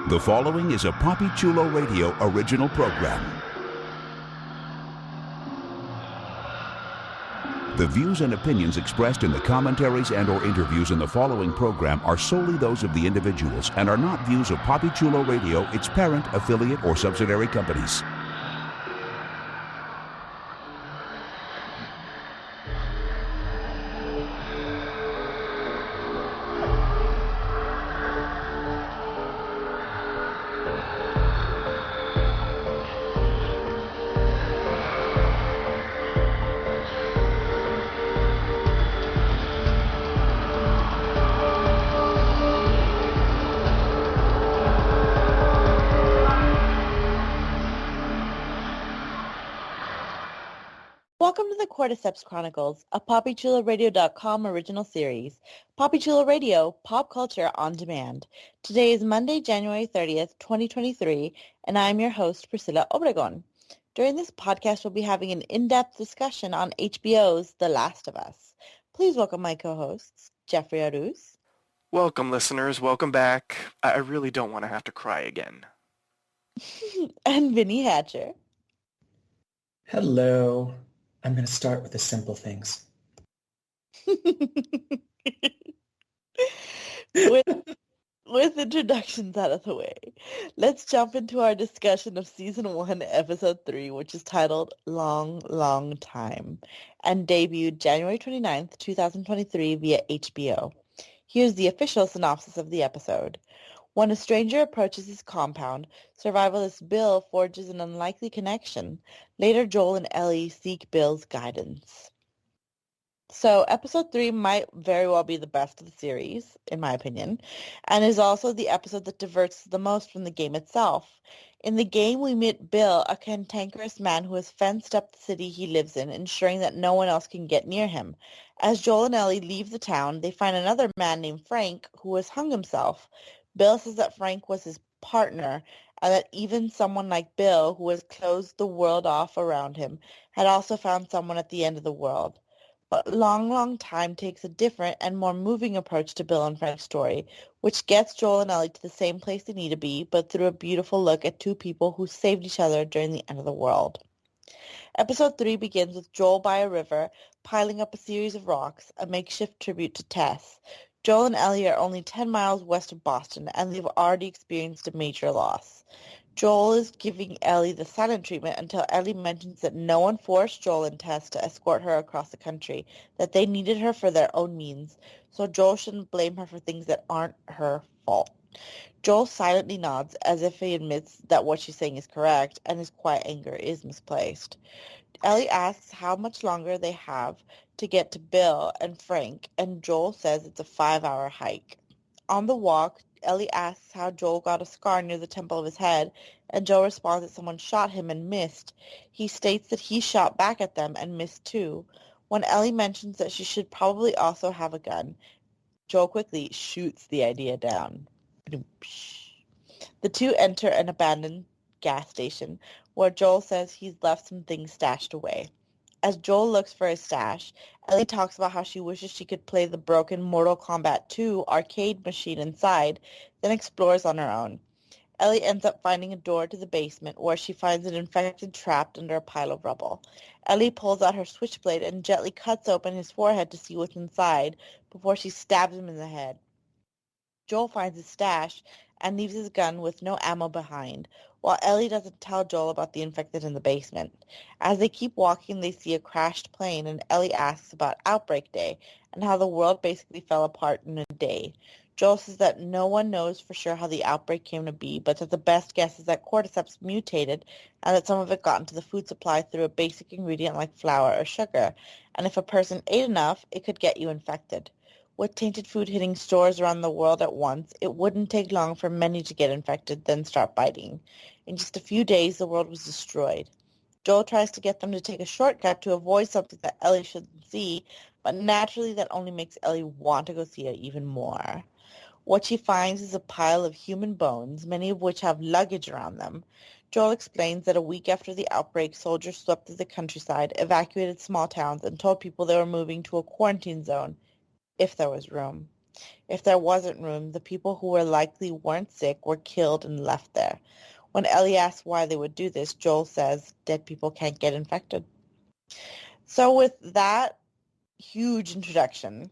The following is a Papi Chulo Radio original program. The views and opinions expressed in the commentaries and/or interviews in the following program are solely those of the individuals and are not views of Papi Chulo Radio, its parent, affiliate, or subsidiary companies. Welcome to the Cordyceps Chronicles, a PapiChuloRadio.com original series. Papi Chulo Radio, pop culture on demand. Today is Monday, January 30th, 2023, and I'm your host, Priscilla Obregon. During this podcast, we'll be having an in-depth discussion on HBO's The Last of Us. Please welcome my co-hosts, Jeffrey Aruz. Welcome, listeners. Welcome back. I really don't want to have to cry again. And Vinny Hatcher. Hello. I'm going to start with the simple things. With introductions out of the way, let's jump into our discussion of Season 1, Episode 3, which is titled Long, Long Time, and debuted January 29th, 2023 via HBO. Here's the official synopsis of the episode. When a stranger approaches his compound, survivalist Bill forges an unlikely connection. Later, Joel and Ellie seek Bill's guidance. So, Episode 3 might very well be the best of the series, in my opinion, and is also the episode that diverts the most from the game itself. In the game, we meet Bill, a cantankerous man who has fenced up the city he lives in, ensuring that no one else can get near him. As Joel and Ellie leave the town, they find another man named Frank who has hung himself. Bill says that Frank was his partner and that even someone like Bill, who has closed the world off around him, had also found someone at the end of the world. But Long, Long Time takes a different and more moving approach to Bill and Frank's story, which gets Joel and Ellie to the same place they need to be, but through a beautiful look at two people who saved each other during the end of the world. Episode 3 begins with Joel by a river, piling up a series of rocks, a makeshift tribute to Tess. Joel and Ellie are only 10 miles west of Boston, and they've already experienced a major loss. Joel is giving Ellie the silent treatment until Ellie mentions that no one forced Joel and Tess to escort her across the country, that they needed her for their own means, so Joel shouldn't blame her for things that aren't her fault. Joel silently nods as if he admits that what she's saying is correct, and his quiet anger is misplaced. Ellie asks how much longer they have to get to Bill and Frank, and Joel says it's a 5-hour hike. On the walk, Ellie asks how Joel got a scar near the temple of his head, and Joel responds that someone shot him and missed. He states that he shot back at them and missed too. When Ellie mentions that she should probably also have a gun, Joel quickly shoots the idea down. The two enter an abandoned gas station, where Joel says he's left some things stashed away. As Joel looks for his stash, Ellie talks about how she wishes she could play the broken Mortal Kombat 2 arcade machine inside, then explores on her own. Ellie ends up finding a door to the basement, where she finds an infected trapped under a pile of rubble. Ellie pulls out her switchblade and gently cuts open his forehead to see what's inside, before she stabs him in the head. Joel finds his stash and leaves his gun with no ammo behind, while Ellie doesn't tell Joel about the infected in the basement. As they keep walking, they see a crashed plane, and Ellie asks about Outbreak Day and how the world basically fell apart in a day. Joel says that no one knows for sure how the outbreak came to be, but that the best guess is that Cordyceps mutated and that some of it got into the food supply through a basic ingredient like flour or sugar, and if a person ate enough, it could get you infected. With tainted food hitting stores around the world at once, it wouldn't take long for many to get infected, then start biting. In just a few days, the world was destroyed. Joel tries to get them to take a shortcut to avoid something that Ellie shouldn't see, but naturally that only makes Ellie want to go see it even more. What she finds is a pile of human bones, many of which have luggage around them. Joel explains that a week after the outbreak, soldiers swept through the countryside, evacuated small towns, and told people they were moving to a quarantine zone, if there was room. If there wasn't room, the people who were likely weren't sick were killed and left there. When Ellie asks why they would do this, Joel says dead people can't get infected. So with that huge introduction,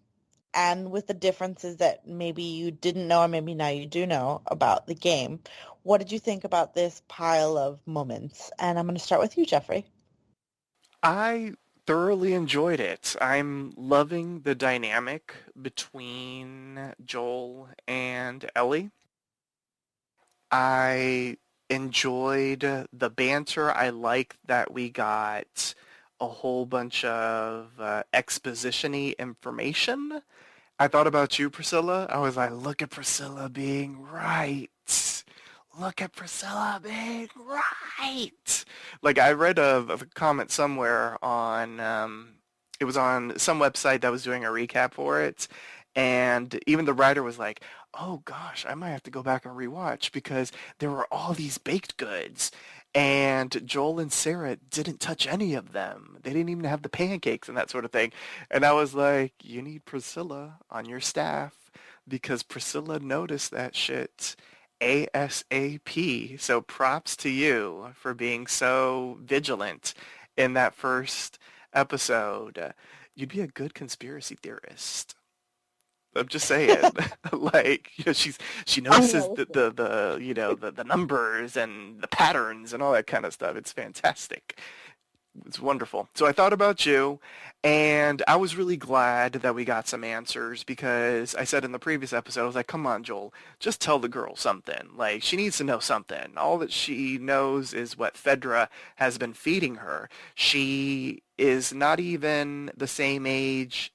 and with the differences that maybe you didn't know or maybe now you do know about the game, what did you think about this pile of moments? And I'm going to start with you, Jeffrey. I thoroughly enjoyed it. I'm loving the dynamic between Joel and Ellie. I enjoyed the banter. I like that we got a whole bunch of exposition-y information. I thought about you, Priscilla. I was like, look at Priscilla being right. Look at Priscilla being right. Like, I read a comment somewhere on, it was on some website that was doing a recap for it, and even the writer was like, oh gosh, I might have to go back and rewatch because there were all these baked goods, and Joel and Sarah didn't touch any of them. They didn't even have the pancakes and that sort of thing. And I was like, you need Priscilla on your staff because Priscilla noticed that shit ASAP. So props to you for being so vigilant in that first episode. You'd be a good conspiracy theorist. I'm just saying, like, you know, she notices the you know, the numbers and the patterns and all that kind of stuff. It's fantastic. It's wonderful. So I thought about you, and I was really glad that we got some answers because I said in the previous episode, I was like, come on, Joel, just tell the girl something. Like, she needs to know something. All that she knows is what Fedra has been feeding her. She is not even the same age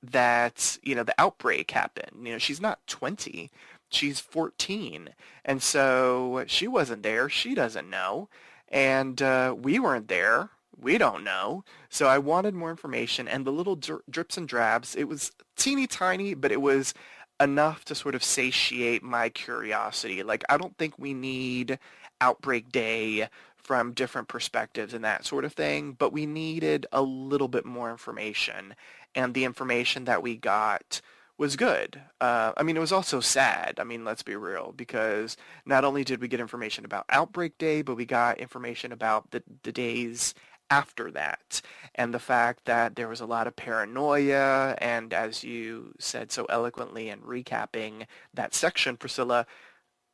that, you know, the outbreak happened. You know, she's not 20. She's 14. And so she wasn't there. She doesn't know. And we weren't there. We don't know. So I wanted more information, and the little drips and drabs, it was teeny tiny, but it was enough to sort of satiate my curiosity. Like, I don't think we need Outbreak Day from different perspectives and that sort of thing, but we needed a little bit more information, and the information that we got was good. I mean, it was also sad. I mean, let's be real, because not only did we get information about Outbreak Day, but we got information about the days after that, and the fact that there was a lot of paranoia, and as you said so eloquently in recapping that section, Priscilla,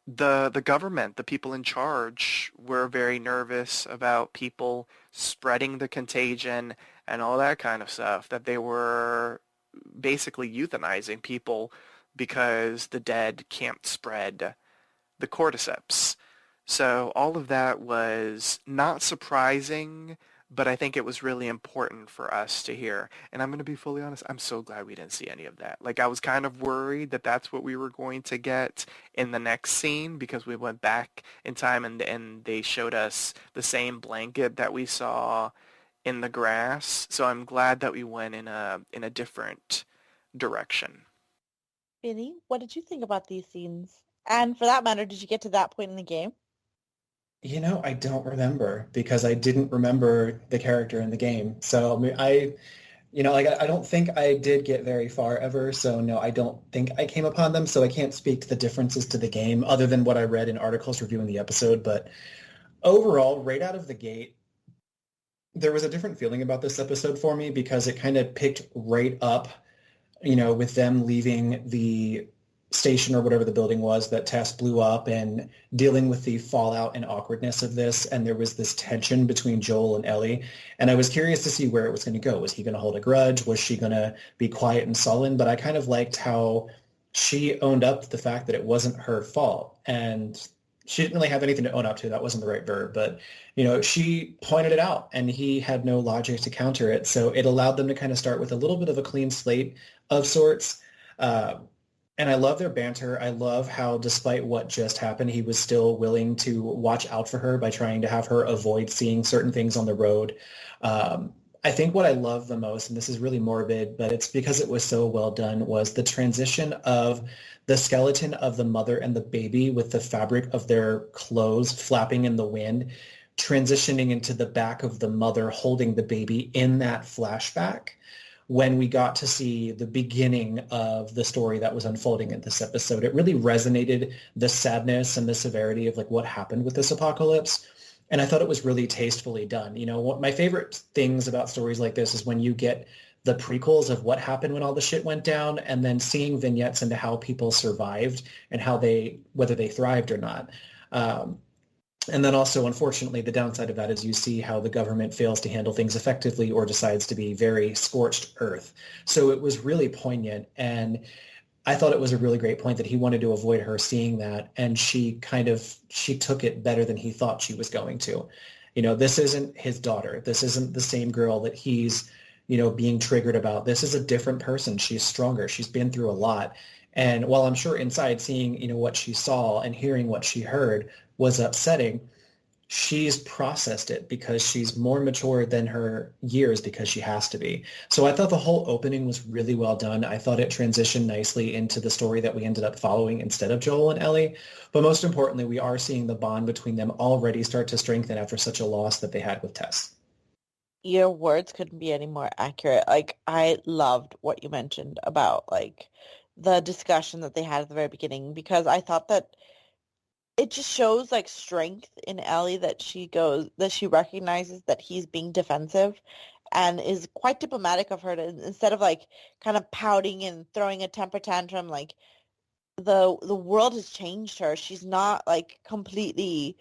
the government, the people in charge were very nervous about people spreading the contagion and all that kind of stuff, that they were basically euthanizing people because the dead can't spread the cordyceps. So all of that was not surprising, but I think it was really important for us to hear. And I'm going to be fully honest, I'm so glad we didn't see any of that. Like, I was kind of worried that that's what we were going to get in the next scene, because we went back in time and they showed us the same blanket that we saw in the grass. So I'm glad that we went in a different direction. Vinny, what did you think about these scenes? And for that matter, did you get to that point in the game? You know, I don't remember because I didn't remember the character in the game. So I mean, I don't think I did get very far ever. So no, I don't think I came upon them. So I can't speak to the differences to the game other than what I read in articles reviewing the episode. But overall, right out of the gate, there was a different feeling about this episode for me because it kind of picked right up, you know, with them leaving the station or whatever the building was that Tess blew up and dealing with the fallout and awkwardness of this. And there was this tension between Joel and Ellie. And I was curious to see where it was going to go. Was he going to hold a grudge? Was she going to be quiet and sullen? But I kind of liked how she owned up to the fact that it wasn't her fault. And she didn't really have anything to own up to. That wasn't the right verb. But, you know, she pointed it out and he had no logic to counter it. So it allowed them to kind of start with a little bit of a clean slate of sorts. And I love their banter. I love how, despite what just happened, he was still willing to watch out for her by trying to have her avoid seeing certain things on the road. I think what I love the most, and this is really morbid, but it's because it was so well done, was the transition of the skeleton of the mother and the baby with the fabric of their clothes flapping in the wind, transitioning into the back of the mother holding the baby in that flashback when we got to see the beginning of the story that was unfolding in this episode. It really resonated, the sadness and the severity of like what happened with this apocalypse. And I thought it was really tastefully done. You know, what my favorite things about stories like this is when you get the prequels of what happened when all the shit went down, and then seeing vignettes into how people survived and whether they thrived or not. And then also, unfortunately, the downside of that is you see how the government fails to handle things effectively or decides to be very scorched earth. So it was really poignant. And I thought it was a really great point that he wanted to avoid her seeing that. And she took it better than he thought she was going to. You know, this isn't his daughter. This isn't the same girl that he's, you know, being triggered about. This is a different person. She's stronger. She's been through a lot. And while I'm sure inside seeing, you know, what she saw and hearing what she heard was upsetting, she's processed it because she's more mature than her years because she has to be. So I thought the whole opening was really well done. I thought it transitioned nicely into the story that we ended up following instead of Joel and Ellie. But most importantly, we are seeing the bond between them already start to strengthen after such a loss that they had with Tess. Your words couldn't be any more accurate. Like, I loved what you mentioned about, like, the discussion that they had at the very beginning, because I thought that it just shows, like, strength in Ellie, that she recognizes that he's being defensive and is quite diplomatic of her to, instead of, like, kind of pouting and throwing a temper tantrum, like, the world has changed her. She's not, like, completely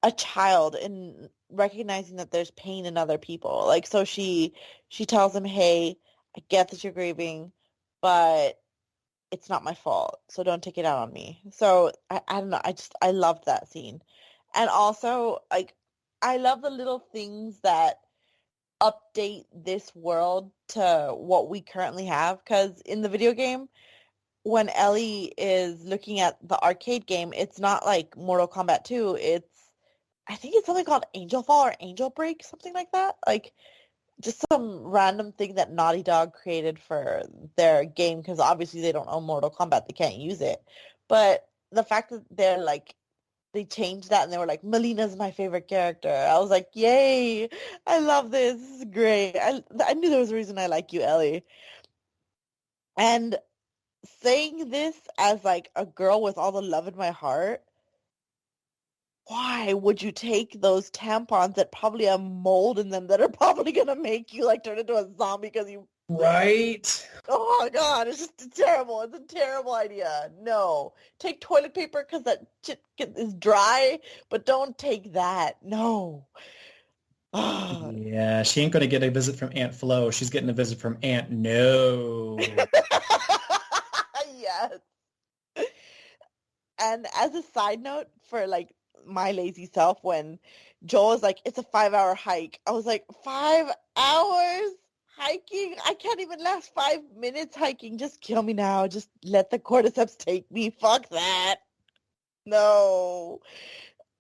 a child in recognizing that there's pain in other people. Like, so she tells him, hey, I get that you're grieving, but it's not my fault, so don't take it out on me. So I don't know, I loved that scene. And also, like, I love the little things that update this world to what we currently have, because in the video game, when Ellie is looking at the arcade game, it's not like Mortal Kombat 2, I think it's something called Angel Fall or Angel Break, something like that. Like, just some random thing that Naughty Dog created for their game, because obviously they don't own Mortal Kombat. They can't use it. But the fact that they changed that and they were like, Melina's my favorite character. I was like, yay, I love this. This is great. I knew there was a reason I like you, Ellie. And saying this as, like, a girl with all the love in my heart, why would you take those tampons that probably have mold in them that are probably going to make you, like, turn into a zombie because you... Right. Oh my God, it's just terrible. It's a terrible idea. No. Take toilet paper because that shit is dry, but don't take that. No. Ah. Yeah, she ain't going to get a visit from Aunt Flo. She's getting a visit from Aunt No. Yes. And as a side note for, like, my lazy self, when Joel was like, it's a 5-hour hike, I was like, 5 hours hiking? I can't even last 5 minutes hiking. Just kill me now. Just let the cordyceps take me. Fuck that. No.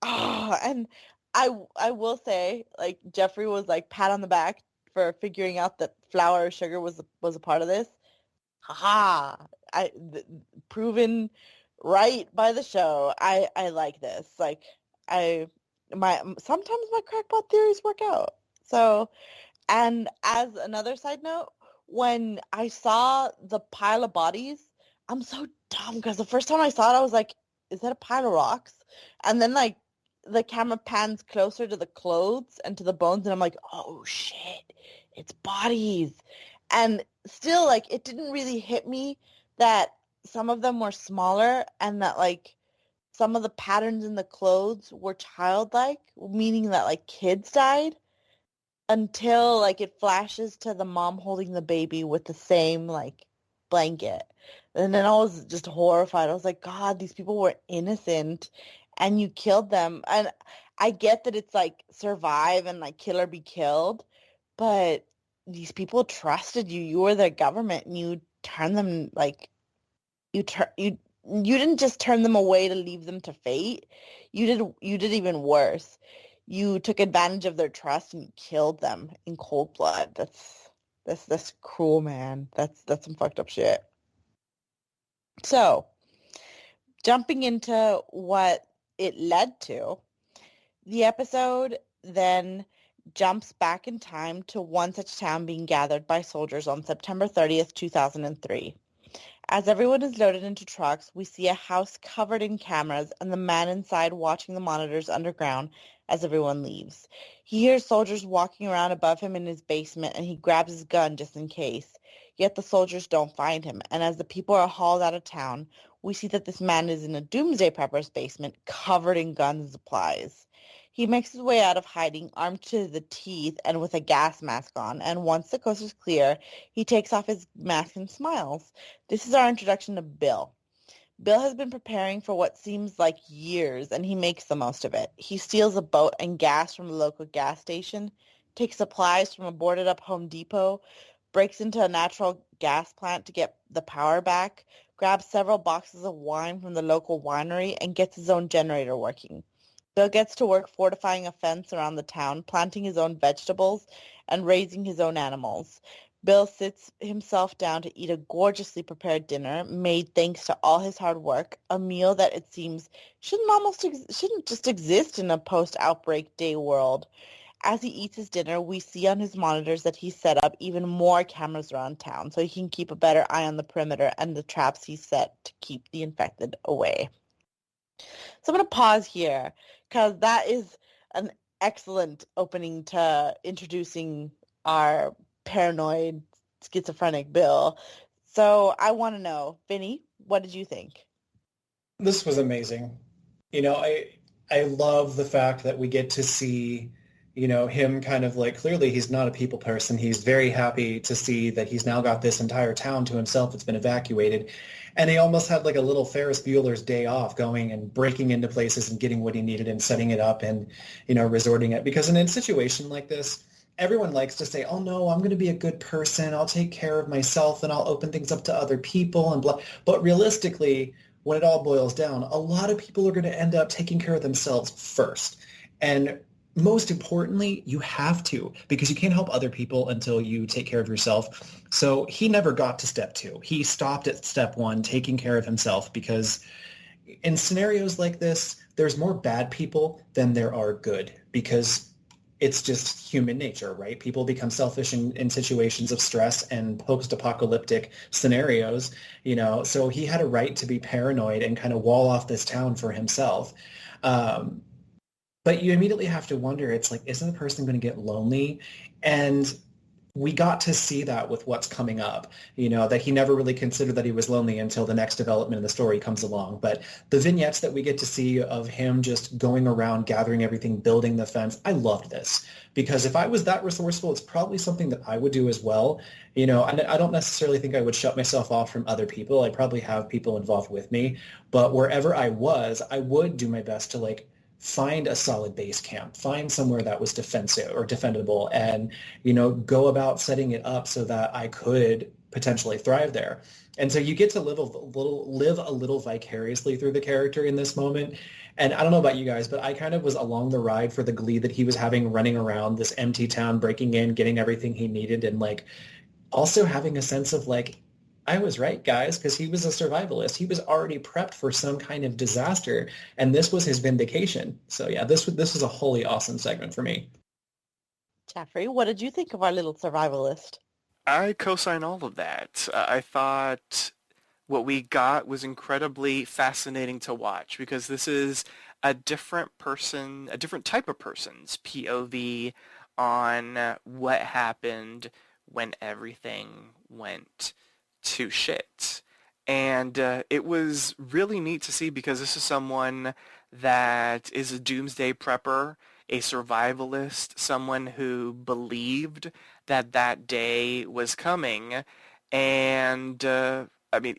And I will say, like, Jeffrey was like, pat on the back for figuring out that flour or sugar was a part of this. Haha. Proven right by the show. I like this. Like, sometimes my crackpot theories work out. So, and as another side note, when I saw the pile of bodies, I'm so dumb because the first time I saw it, I was like, is that a pile of rocks? And then, like, the camera pans closer to the clothes and to the bones, and I'm like, oh shit, it's bodies. And still, like, it didn't really hit me that some of them were smaller and that, like, some of the patterns in the clothes were childlike, meaning that, like, kids died, until, like, it flashes to the mom holding the baby with the same, like, blanket. And then I was just horrified. I was like, God, these people were innocent and you killed them. And I get that it's like survive and, like, kill or be killed, but these people trusted you. You were their government, and you turn them, like, you didn't just turn them away to leave them to fate. You did even worse. You took advantage of their trust and you killed them in cold blood. That's cruel, man. That's some fucked up shit. So, jumping into what it led to, the episode then jumps back in time to one such town being gathered by soldiers on September 30th, 2003. As everyone is loaded into trucks, we see a house covered in cameras and the man inside watching the monitors underground as everyone leaves. He hears soldiers walking around above him in his basement and he grabs his gun just in case. Yet the soldiers don't find him, and as the people are hauled out of town, we see that this man is in a doomsday prepper's basement covered in guns and supplies. He makes his way out of hiding, armed to the teeth and with a gas mask on, and once the coast is clear, he takes off his mask and smiles. This is our introduction to Bill. Bill has been preparing for what seems like years, and he makes the most of it. He steals a boat and gas from the local gas station, takes supplies from a boarded-up Home Depot, breaks into a natural gas plant to get the power back, grabs several boxes of wine from the local winery, and gets his own generator working. Bill gets to work fortifying a fence around the town, planting his own vegetables, and raising his own animals. Bill sits himself down to eat a gorgeously prepared dinner made thanks to all his hard work, a meal that it seems shouldn't just exist in a post-outbreak day world. As he eats his dinner, we see on his monitors that he's set up even more cameras around town so he can keep a better eye on the perimeter and the traps he's set to keep the infected away. So I'm going to pause here because that is an excellent opening to introducing our paranoid schizophrenic Bill. So I want to know, Vinny, what did you think? This was amazing. I love the fact that we get to see, him kind of like, clearly he's not a people person. He's very happy to see that he's now got this entire town to himself that's been evacuated. And he almost had like a little Ferris Bueller's day off, going and breaking into places and getting what he needed and setting it up and, resorting it. Because in a situation like this, everyone likes to say, oh no, I'm going to be a good person. I'll take care of myself and I'll open things up to other people and blah. But realistically, when it all boils down, a lot of people are going to end up taking care of themselves first. And most importantly, you have to, because you can't help other people until you take care of yourself. So he never got to step 2. He stopped at step 1, taking care of himself, because in scenarios like this, there's more bad people than there are good, because it's just human nature, right? People become selfish in situations of stress and post-apocalyptic scenarios, so he had a right to be paranoid and kind of wall off this town for himself. But you immediately have to wonder, it's like, isn't the person going to get lonely? And we got to see that with what's coming up, that he never really considered that he was lonely until the next development in the story comes along. But the vignettes that we get to see of him just going around, gathering everything, building the fence, I loved this. Because if I was that resourceful, it's probably something that I would do as well. I don't necessarily think I would shut myself off from other people. I'd probably have people involved with me. But wherever I was, I would do my best to find a solid base camp, find somewhere that was defensive or defendable, and go about setting it up so that I could potentially thrive there. And so you get to live a little vicariously through the character in this moment. And I don't know about you guys, but I kind of was along the ride for the glee that he was having, running around this empty town, breaking in, getting everything he needed, and also having a sense of I was right, guys, because he was a survivalist. He was already prepped for some kind of disaster, and this was his vindication. So yeah, this was a wholly awesome segment for me. Jeffrey, what did you think of our little survivalist? I co-sign all of that. I thought what we got was incredibly fascinating to watch, because this is a different person, a different type of person's POV on what happened when everything went to shit. And it was really neat to see, because this is someone that is a doomsday prepper, a survivalist, someone who believed that that day was coming. And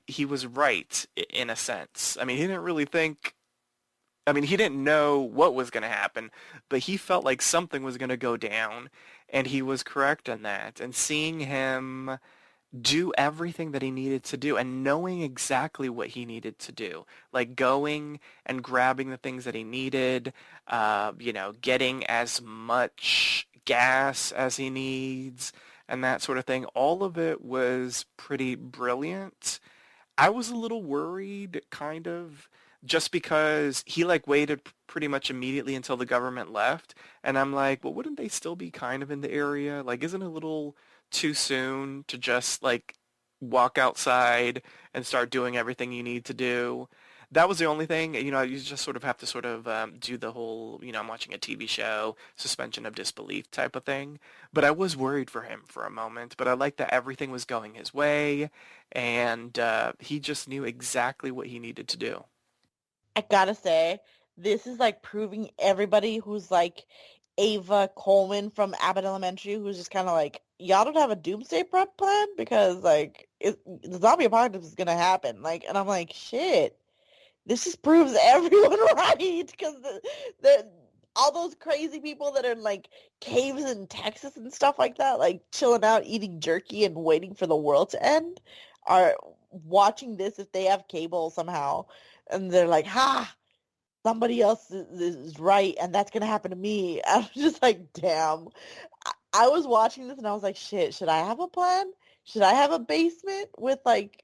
he was right in a sense. He didn't really think, he didn't know what was going to happen, but he felt like something was going to go down, and he was correct in that. And seeing him do everything that he needed to do and knowing exactly what he needed to do, like going and grabbing the things that he needed, getting as much gas as he needs and that sort of thing. All of it was pretty brilliant. I was a little worried, kind of, just because he like waited pretty much immediately until the government left. And I'm like, well, wouldn't they still be kind of in the area? Like, isn't it a little too soon to just like walk outside and start doing everything you need to do? That was the only thing, you just sort of have to sort of do the whole, I'm watching a TV show, suspension of disbelief type of thing. But I was worried for him for a moment, but I liked that everything was going his way, and he just knew exactly what he needed to do. I gotta say, this is like proving everybody who's like Ava Coleman from Abbott Elementary, who's just kind of like, y'all don't have a doomsday prep plan because like the zombie apocalypse is gonna happen. Like, and I'm like, shit, this just proves everyone right because the all those crazy people that are in like caves in Texas and stuff like that, like chilling out, eating jerky and waiting for the world to end, are watching this if they have cable somehow, and they're like, ha, somebody else is right, and that's gonna happen to me. I was just like, damn. I was watching this and I was like, shit, should I have a plan? Should I have a basement with like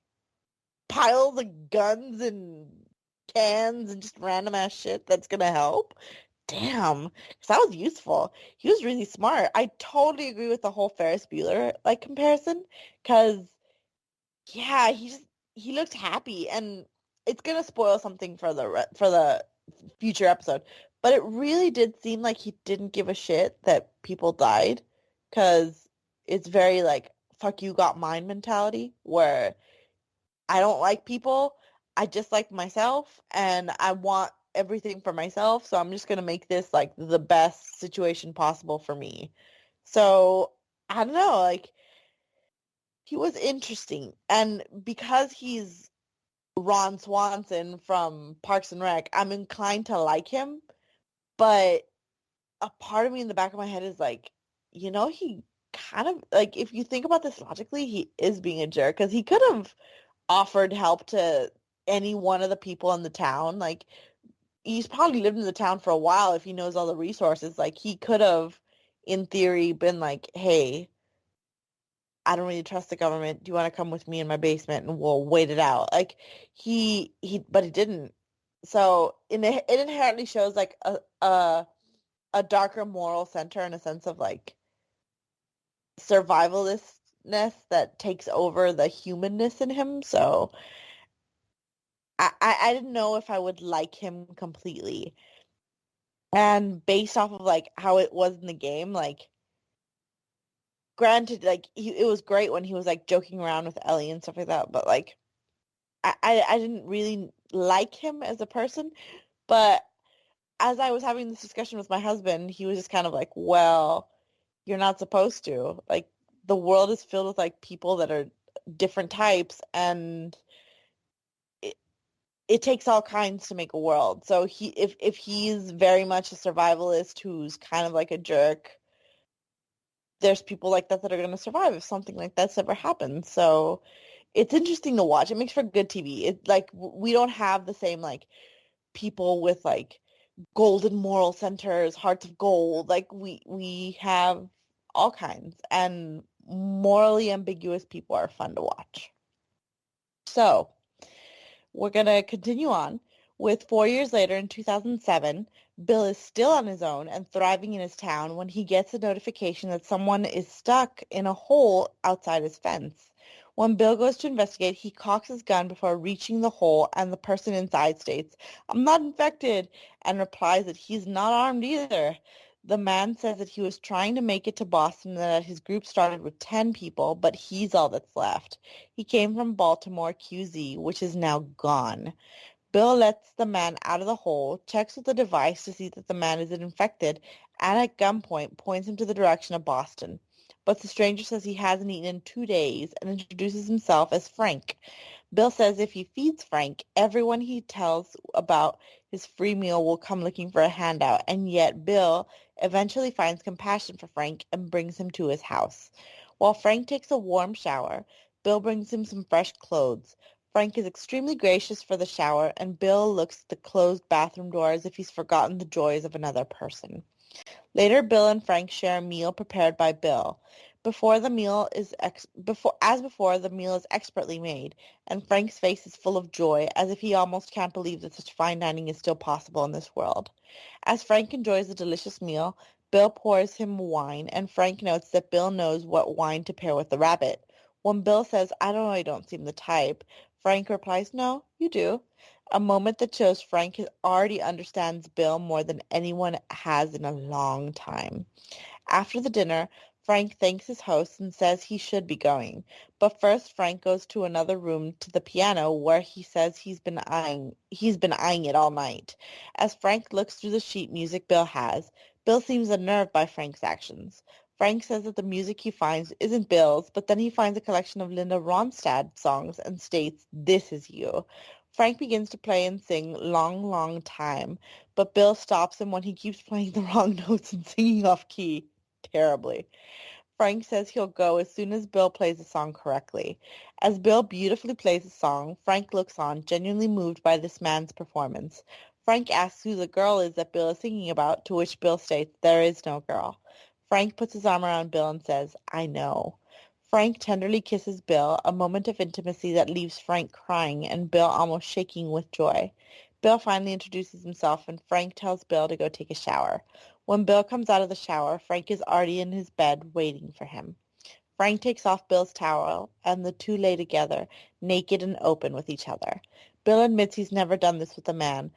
piles of guns and cans and just random ass shit that's gonna help? Damn, because that was useful. He was really smart. I totally agree with the whole Ferris Bueller like comparison, because yeah, he looked happy, and it's gonna spoil something for the future episode. But it really did seem like he didn't give a shit that people died, because it's very like fuck you got mine mentality, where I don't like people, I just like myself, and I want everything for myself, so I'm just gonna make this like the best situation possible for me. So I don't know, like he was interesting, and because he's Ron Swanson from Parks and Rec, I'm inclined to like him, but a part of me in the back of my head is like, he kind of like, if you think about this logically, he is being a jerk, because he could have offered help to any one of the people in the town. Like, he's probably lived in the town for a while if he knows all the resources. Like, he could have, in theory, been like, hey, I don't really trust the government. Do you want to come with me in my basement and we'll wait it out? Like, but he didn't. So it inherently shows like a darker moral center, in a sense of like survivalistness that takes over the humanness in him. So I didn't know if I would like him completely. And based off of like how it was in the game, like granted, like it was great when he was like joking around with Ellie and stuff like that, but like I didn't really like him as a person. But as I was having this discussion with my husband, he was just kind of like, well, you're not supposed to. Like, the world is filled with like people that are different types, and it takes all kinds to make a world. So if he's very much a survivalist who's kind of like a jerk, there's people like that are going to survive if something like that's ever happens. So it's interesting to watch. It makes for good TV. It like we don't have the same like people with like golden moral centers, hearts of gold. Like we have all kinds, and morally ambiguous people are fun to watch. So we're going to continue on with 4 years later in 2007. Bill is still on his own and thriving in his town when he gets a notification that someone is stuck in a hole outside his fence. When Bill goes to investigate, he cocks his gun before reaching the hole, and the person inside states, "I'm not infected," and replies that he's not armed either. The man says that he was trying to make it to Boston and that his group started with 10 people, but he's all that's left. He came from Baltimore, QZ, which is now gone. Bill lets the man out of the hole, checks with the device to see that the man isn't infected, and at gunpoint points him to the direction of Boston. But the stranger says he hasn't eaten in 2 days and introduces himself as Frank. Bill says if he feeds Frank, everyone he tells about his free meal will come looking for a handout, and yet Bill eventually finds compassion for Frank and brings him to his house. While Frank takes a warm shower, Bill brings him some fresh clothes. Frank is extremely gracious for the shower, and Bill looks at the closed bathroom door as if he's forgotten the joys of another person. Later, Bill and Frank share a meal prepared by Bill. Before, the meal is expertly made, and Frank's face is full of joy, as if he almost can't believe that such fine dining is still possible in this world. As Frank enjoys the delicious meal, Bill pours him wine, and Frank notes that Bill knows what wine to pair with the rabbit. When Bill says, "I don't know, I don't seem the type," Frank replies, "No, you do." A moment that shows Frank already understands Bill more than anyone has in a long time. After the dinner, Frank thanks his host and says he should be going. But first, Frank goes to another room to the piano where he says he's been eyeing it all night. As Frank looks through the sheet music Bill has, Bill seems unnerved by Frank's actions. Frank says that the music he finds isn't Bill's, but then he finds a collection of Linda Ronstadt songs and states, "This is you." Frank begins to play and sing "Long, Long Time," but Bill stops him when he keeps playing the wrong notes and singing off key terribly. Frank says he'll go as soon as Bill plays the song correctly. As Bill beautifully plays the song, Frank looks on, genuinely moved by this man's performance. Frank asks who the girl is that Bill is singing about, to which Bill states there is no girl. Frank puts his arm around Bill and says, "I know." Frank tenderly kisses Bill, a moment of intimacy that leaves Frank crying and Bill almost shaking with joy. Bill finally introduces himself and Frank tells Bill to go take a shower. When Bill comes out of the shower, Frank is already in his bed waiting for him. Frank takes off Bill's towel and the two lay together, naked and open with each other. Bill admits he's never done this with a man,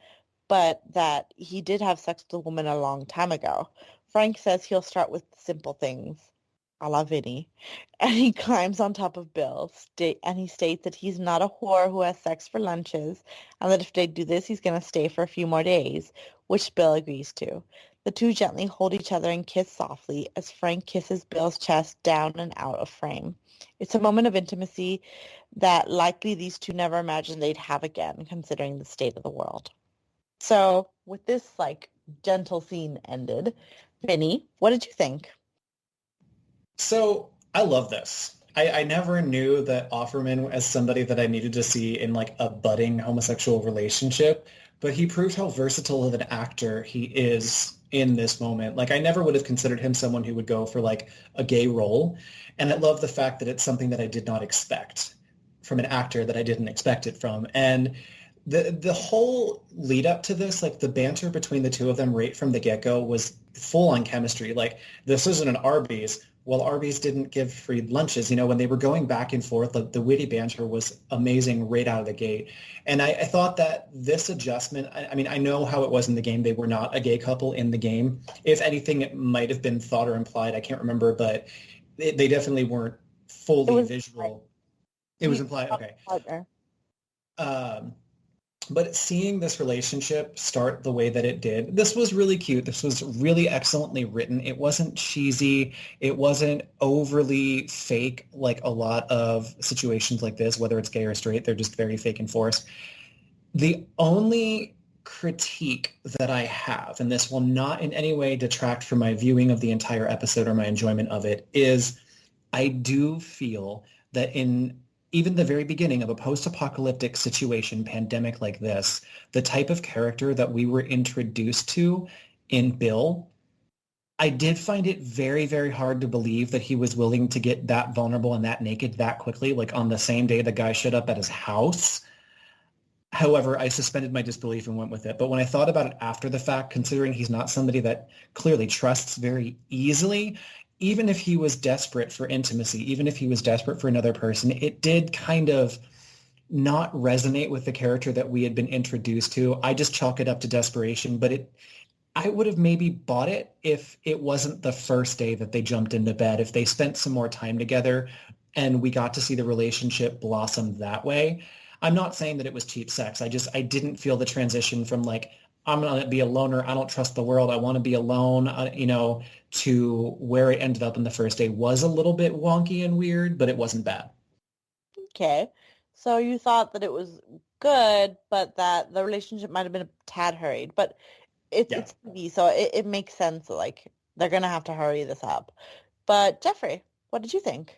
but that he did have sex with a woman a long time ago. Frank says he'll start with simple things, a la Vinny, and he climbs on top of Bill, and he states that he's not a whore who has sex for lunches, and that if they do this, he's going to stay for a few more days, which Bill agrees to. The two gently hold each other and kiss softly as Frank kisses Bill's chest down and out of frame. It's a moment of intimacy that likely these two never imagined they'd have again, considering the state of the world. So, with this, gentle scene ended, Vinny, what did you think? So I love this. I never knew that Offerman as somebody that I needed to see in a budding homosexual relationship, but he proved how versatile of an actor he is in this moment. I never would have considered him someone who would go for a gay role. And I love the fact that it's something that I did not expect from an actor that I didn't expect it from. And the whole lead up to this, the banter between the two of them right from the get-go was full on chemistry. This isn't an Arby's. Well, Arby's didn't give free lunches. When they were going back and forth, the witty banter was amazing right out of the gate. And I thought that this adjustment, I mean, I know how it was in the game. They were not a gay couple in the game. If anything, it might have been thought or implied. I can't remember, but they definitely weren't fully visual. It was implied. Okay. Partner. But seeing this relationship start the way that it did, this was really cute. This was really excellently written. It wasn't cheesy. It wasn't overly fake like a lot of situations like this, whether it's gay or straight. They're just very fake and forced. The only critique that I have, and this will not in any way detract from my viewing of the entire episode or my enjoyment of it, is I do feel that in even the very beginning of a post-apocalyptic situation, pandemic like this, the type of character that we were introduced to in Bill, I did find it very, very hard to believe that he was willing to get that vulnerable and that naked that quickly, on the same day the guy showed up at his house. However, I suspended my disbelief and went with it. But when I thought about it after the fact, considering he's not somebody that clearly trusts very easily, even if he was desperate for intimacy, even if he was desperate for another person, it did kind of not resonate with the character that we had been introduced to. I just chalk it up to desperation, but I would have maybe bought it if it wasn't the first day that they jumped into bed, if they spent some more time together and we got to see the relationship blossom that way. I'm not saying that it was cheap sex. I didn't feel the transition from I'm going to be a loner. I don't trust the world. I want to be alone, to where it ended up in the first day was a little bit wonky and weird, but it wasn't bad. Okay. So you thought that it was good, but that the relationship might have been a tad hurried. But it's TV, so it makes sense. They're going to have to hurry this up. But Jeffrey, what did you think?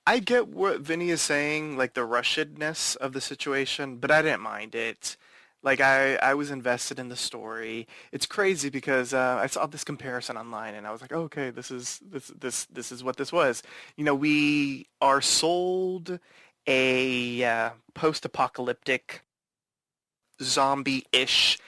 I get what Vinny is saying, the rushedness of the situation, but I didn't mind it. Like I was invested in the story. It's crazy because I saw this comparison online and I was like, oh, okay, this is what this was. We are sold a post-apocalyptic zombie-ish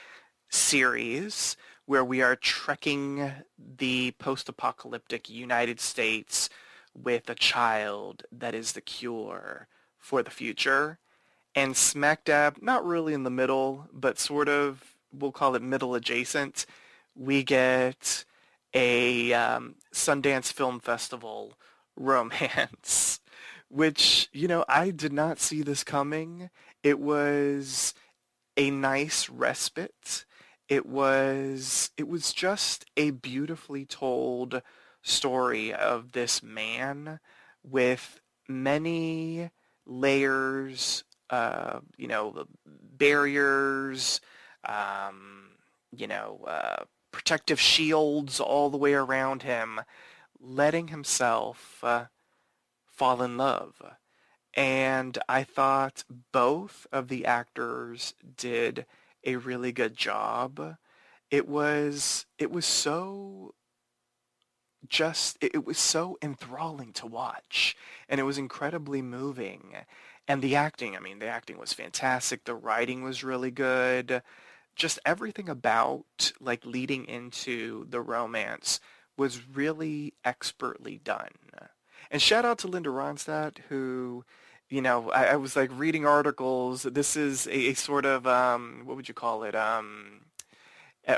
series where we are trekking the post-apocalyptic United States with a child that is the cure for the future. And smack dab, not really in the middle, but sort of, we'll call it middle adjacent, we get a Sundance Film Festival romance, which, I did not see this coming. It was a nice respite. It was just a beautifully told story of this man with many layers, the barriers, um, protective shields all the way around him, letting himself fall in love. And I thought both of the actors did a really good job. It was so enthralling to watch, and it was incredibly moving. And the acting was fantastic. The writing was really good. Just everything about, like, leading into the romance was really expertly done. And shout out to Linda Ronstadt, who, I was like reading articles. This is a sort of, what would you call it? A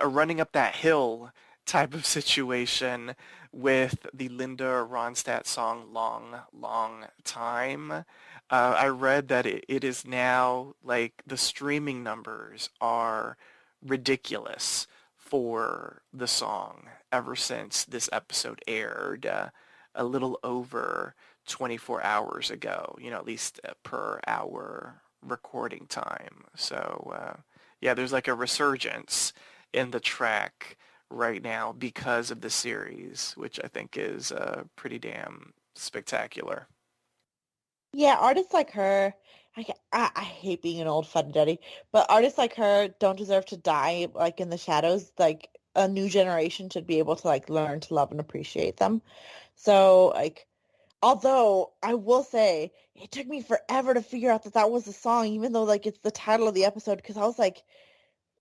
running up that hill type of situation with the Linda Ronstadt song Long, Long Time. I read that it is now, like, the streaming numbers are ridiculous for the song ever since this episode aired a little over 24 hours ago, at least per hour recording time. So, yeah, there's like a resurgence in the track right now because of the series, which I think is pretty damn spectacular. Yeah, artists like her, I hate being an old fuddy-duddy, but artists like her don't deserve to die, like, in the shadows. Like, a new generation should be able to, like, learn to love and appreciate them. So, like, although I will say it took me forever to figure out that that was the song, even though, like, it's the title of the episode, because I was like,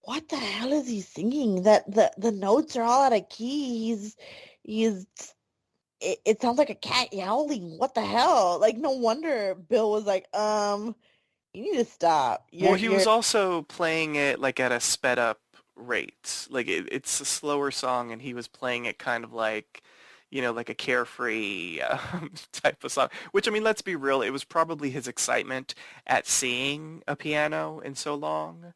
what the hell is he singing? That the notes are all out of key. He's it sounds like a cat yowling. What the hell? Like, no wonder Bill was like, you need to stop. Well, You're he you're was also playing it like at a sped up rate. Like it's a slower song, and he was playing it kind of like, like a carefree type of song. Which, I mean, let's be real, it was probably his excitement at seeing a piano in so long.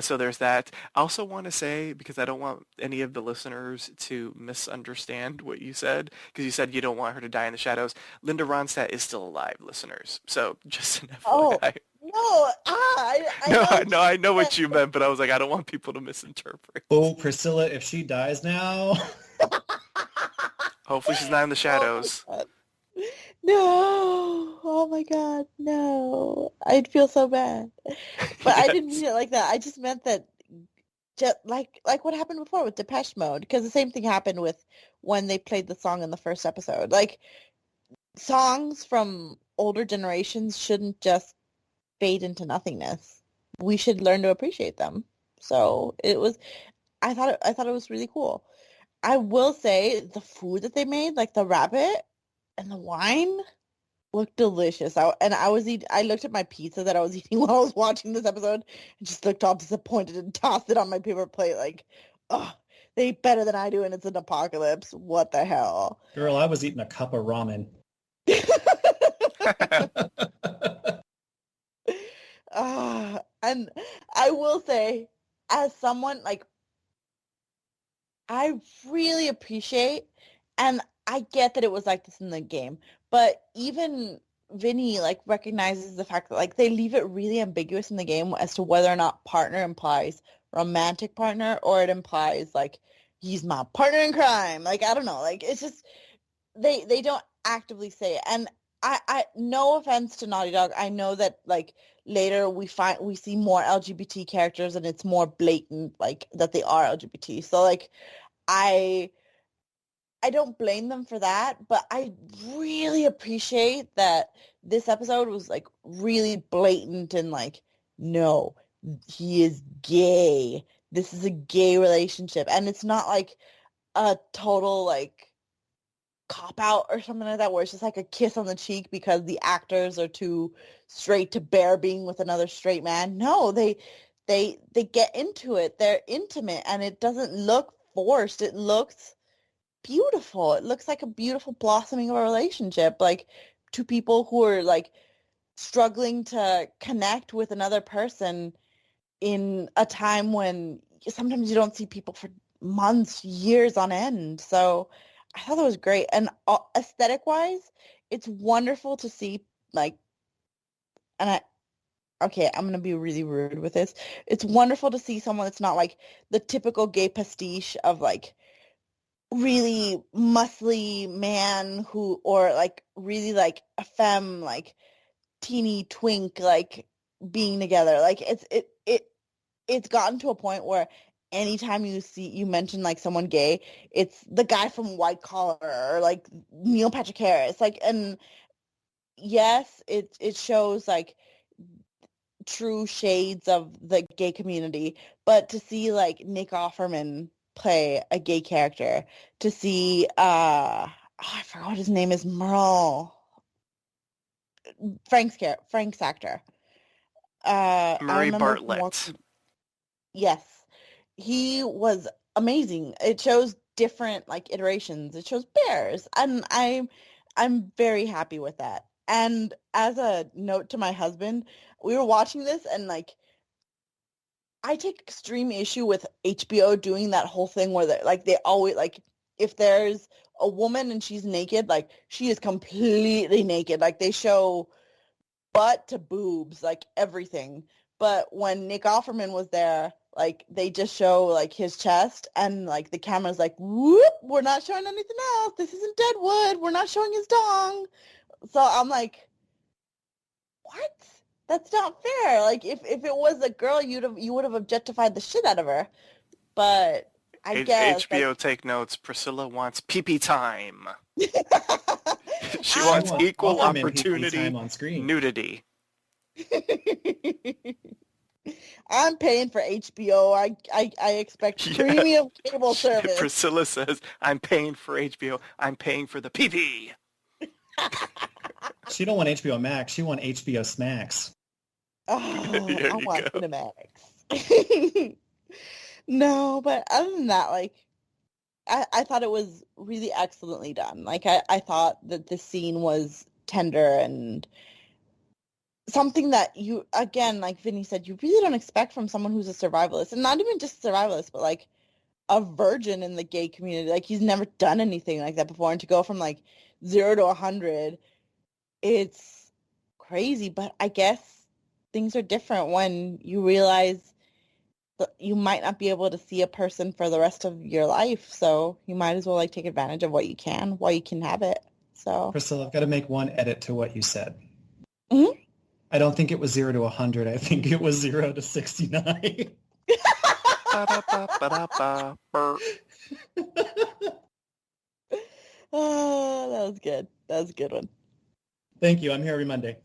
So there's that. I also want to say, because I don't want any of the listeners to misunderstand what you said, because you said you don't want her to die in the shadows. Linda Ronstadt is still alive, listeners. So just an oh FYI. no, I No, know what no, I know you what you meant, but I was like, I don't want people to misinterpret. Oh, Priscilla, if she dies now. meant. Hopefully she's not in the shadows. Oh my God. No, oh my God, no. I'd feel so bad. But I didn't Yes. mean it like that. I just meant that, just like what happened before with Depeche Mode, because the same thing happened with when they played the song in the first episode. Like, songs from older generations shouldn't just fade into nothingness. We should learn to appreciate them. So I thought it was really cool. I will say the food that they made, like the rabbit and the wine, looked delicious. I looked at my pizza that I was eating while I was watching this episode and just looked all disappointed and tossed it on my paper plate like, oh, they eat better than I do and it's an apocalypse. What the hell? Girl, I was eating a cup of ramen. And I will say, as someone, like, I really appreciate, and I get that it was like this in the game, but even Vinny, like, recognizes the fact that, like, they leave it really ambiguous in the game as to whether or not partner implies romantic partner, or it implies, like, he's my partner in crime. Like, I don't know. Like, it's just, they don't actively say it. And I no offense to Naughty Dog, I know that, like, later we see more LGBT characters and it's more blatant, like, that they are LGBT. So, like, I don't blame them for that, but I really appreciate that this episode was, like, really blatant and, like, no, he is gay. This is a gay relationship. And it's not, like, a total, like, cop-out or something like that, where it's just, like, a kiss on the cheek because the actors are too straight to bear being with another straight man. No, they get into it. They're intimate, and it doesn't look forced. It looks beautiful. It looks like a beautiful blossoming of a relationship, like, two people who are, like, struggling to connect with another person in a time when sometimes you don't see people for months, years on end. So I thought that was great. And aesthetic-wise, it's wonderful to see, like, and okay, I'm going to be really rude with this. It's wonderful to see someone that's not, like, the typical gay pastiche of, like, really muscly man who, or, like, really, like, a femme, like, teeny twink, like, being together. Like, it's gotten to a point where anytime you mention, like, someone gay, it's the guy from White Collar or, like, Neil Patrick Harris. Like, and yes, it shows, like, true shades of the gay community, but to see, like, Nick Offerman play a gay character, to see I forgot what his name is, Merle, Frank's actor. I Murray remember from Bartlett. yes, he was amazing. It shows different, like, iterations. It shows bears, and I'm very happy with that. And as a note to my husband, we were watching this, and, like, I take extreme issue with HBO doing that whole thing where they always, like, if there's a woman and she's naked, like, she is completely naked. Like, they show butt to boobs, like, everything. But when Nick Offerman was there, like, they just show, like, his chest, and, like, the camera's like, whoop, we're not showing anything else. This isn't Deadwood. We're not showing his dong. So I'm like, what? That's not fair. Like, if it was a girl, you would have objectified the shit out of her. But I guess, like, HBO, take notes. Priscilla wants pee-pee time. She I wants want equal Offerman opportunity time on screen. nudity. I'm paying for HBO. I expect Yeah. premium cable service. Priscilla says, I'm paying for HBO. I'm paying for the pee-pee. She don't want HBO Max. She want HBO Smacks. Oh, There I you want go. Cinemax. No, but other than that, like, I thought it was really excellently done. Like, I thought that the scene was tender and something that you, again, like Vinny said, you really don't expect from someone who's a survivalist. And not even just a survivalist, but, like, a virgin in the gay community. Like, he's never done anything like that before. And to go from, like, 0 to 100, it's crazy. But I guess things are different when you realize that you might not be able to see a person for the rest of your life. So you might as well, like, take advantage of what you can while you can have it. So Priscilla, I've got to make one edit to what you said. Mhm. I don't think it was 0 to 100. I think it was 0 to 69. Ba-da-ba-ba-da-ba. Burr. Oh, that was good. That was a good one. Thank you. I'm here every Monday.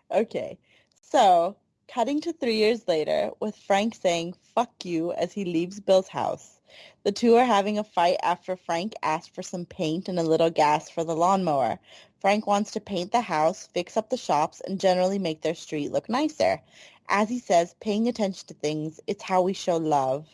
Okay, so cutting to 3 years later with Frank saying "fuck you" as he leaves Bill's house. The two are having a fight after Frank asked for some paint and a little gas for the lawnmower. Frank wants to paint the house, fix up the shops, and generally make their street look nicer. As he says, paying attention to things, it's how we show love.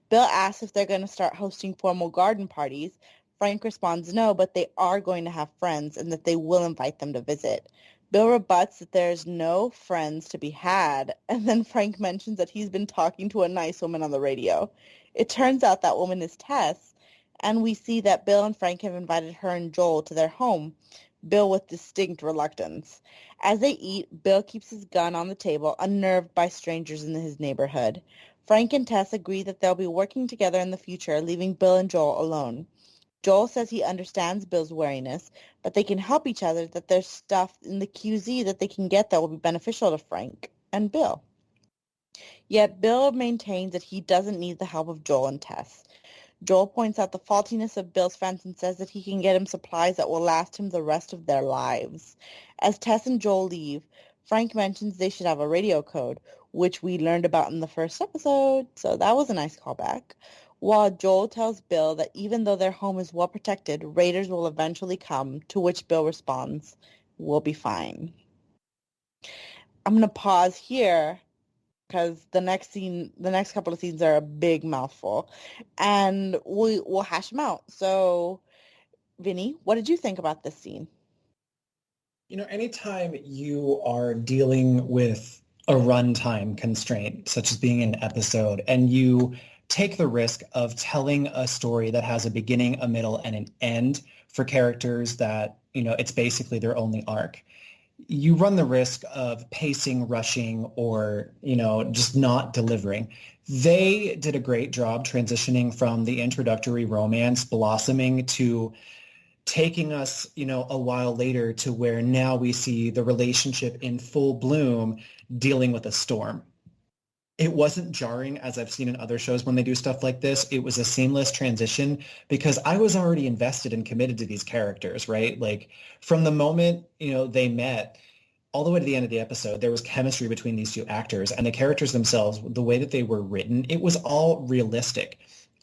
Bill asks if they're going to start hosting formal garden parties. Frank responds no, but they are going to have friends and that they will invite them to visit. Bill rebuts that there's no friends to be had, and then Frank mentions that he's been talking to a nice woman on the radio. It turns out that woman is Tess, and we see that Bill and Frank have invited her and Joel to their home, Bill with distinct reluctance. As they eat, Bill keeps his gun on the table, unnerved by strangers in his neighborhood. Frank and Tess agree that they'll be working together in the future, leaving Bill and Joel alone. Joel says he understands Bill's wariness, but they can help each other, that there's stuff in the QZ that they can get that will be beneficial to Frank and Bill. Yet Bill maintains that he doesn't need the help of Joel and Tess. Joel points out the faultiness of Bill's fence and says that he can get him supplies that will last him the rest of their lives. As Tess and Joel leave, Frank mentions they should have a radio code, which we learned about in the first episode, so that was a nice callback. While Joel tells Bill that even though their home is well protected, raiders will eventually come, to which Bill responds, "We'll be fine." I'm going to pause here because the next couple of scenes are a big mouthful, and we'll hash them out. So, Vinny, what did you think about this scene? Anytime you are dealing with a runtime constraint, such as being an episode, and you take the risk of telling a story that has a beginning, a middle, and an end for characters that, it's basically their only arc, you run the risk of pacing, rushing, or, just not delivering. They did a great job transitioning from the introductory romance blossoming to taking us, a while later to where now we see the relationship in full bloom dealing with a storm. It wasn't jarring as I've seen in other shows when they do stuff like this. It was a seamless transition because I was already invested and committed to these characters, right? Like from the moment, they met all the way to the end of the episode, there was chemistry between these two actors, and the characters themselves, the way that they were written, it was all realistic.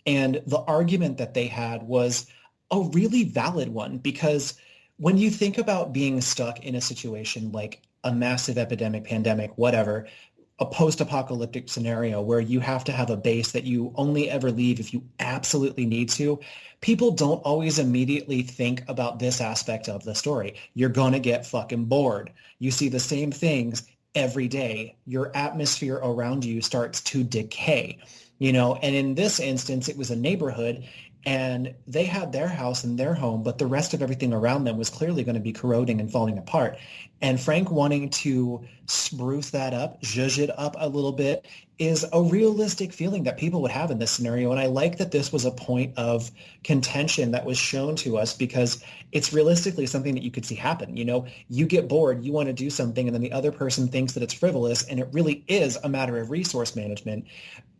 And the argument that they had was a really valid one, because when you think about being stuck in a situation like a massive epidemic, pandemic, whatever, a post-apocalyptic scenario where you have to have a base that you only ever leave if you absolutely need to, people don't always immediately think about this aspect of the story. You're going to get fucking bored. You see the same things every day. Your atmosphere around you starts to decay, and in this instance, it was a neighborhood, and they had their house and their home, but the rest of everything around them was clearly going to be corroding and falling apart. And Frank wanting to spruce that up, zhuzh it up a little bit, is a realistic feeling that people would have in this scenario. And I like that this was a point of contention that was shown to us because it's realistically something that you could see happen. You get bored, you want to do something, and then the other person thinks that it's frivolous, and it really is a matter of resource management.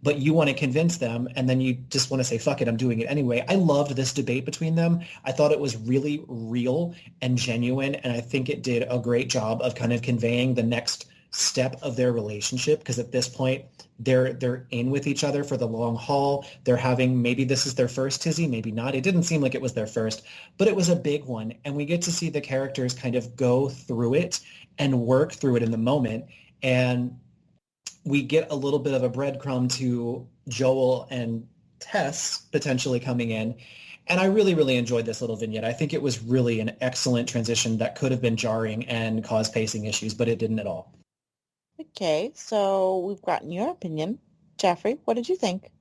But you want to convince them, and then you just want to say, fuck it, I'm doing it anyway. I loved this debate between them. I thought it was really real and genuine, and I think it did a great job of kind of conveying the next step of their relationship, because at this point, they're in with each other for the long haul. They're having, maybe this is their first tizzy, maybe not. It didn't seem like it was their first, but it was a big one, and we get to see the characters kind of go through it and work through it in the moment, and we get a little bit of a breadcrumb to Joel and Tess potentially coming in. And I really, really enjoyed this little vignette. I think it was really an excellent transition that could have been jarring and caused pacing issues, but it didn't at all. Okay, so we've gotten your opinion. Jeffrey, what did you think?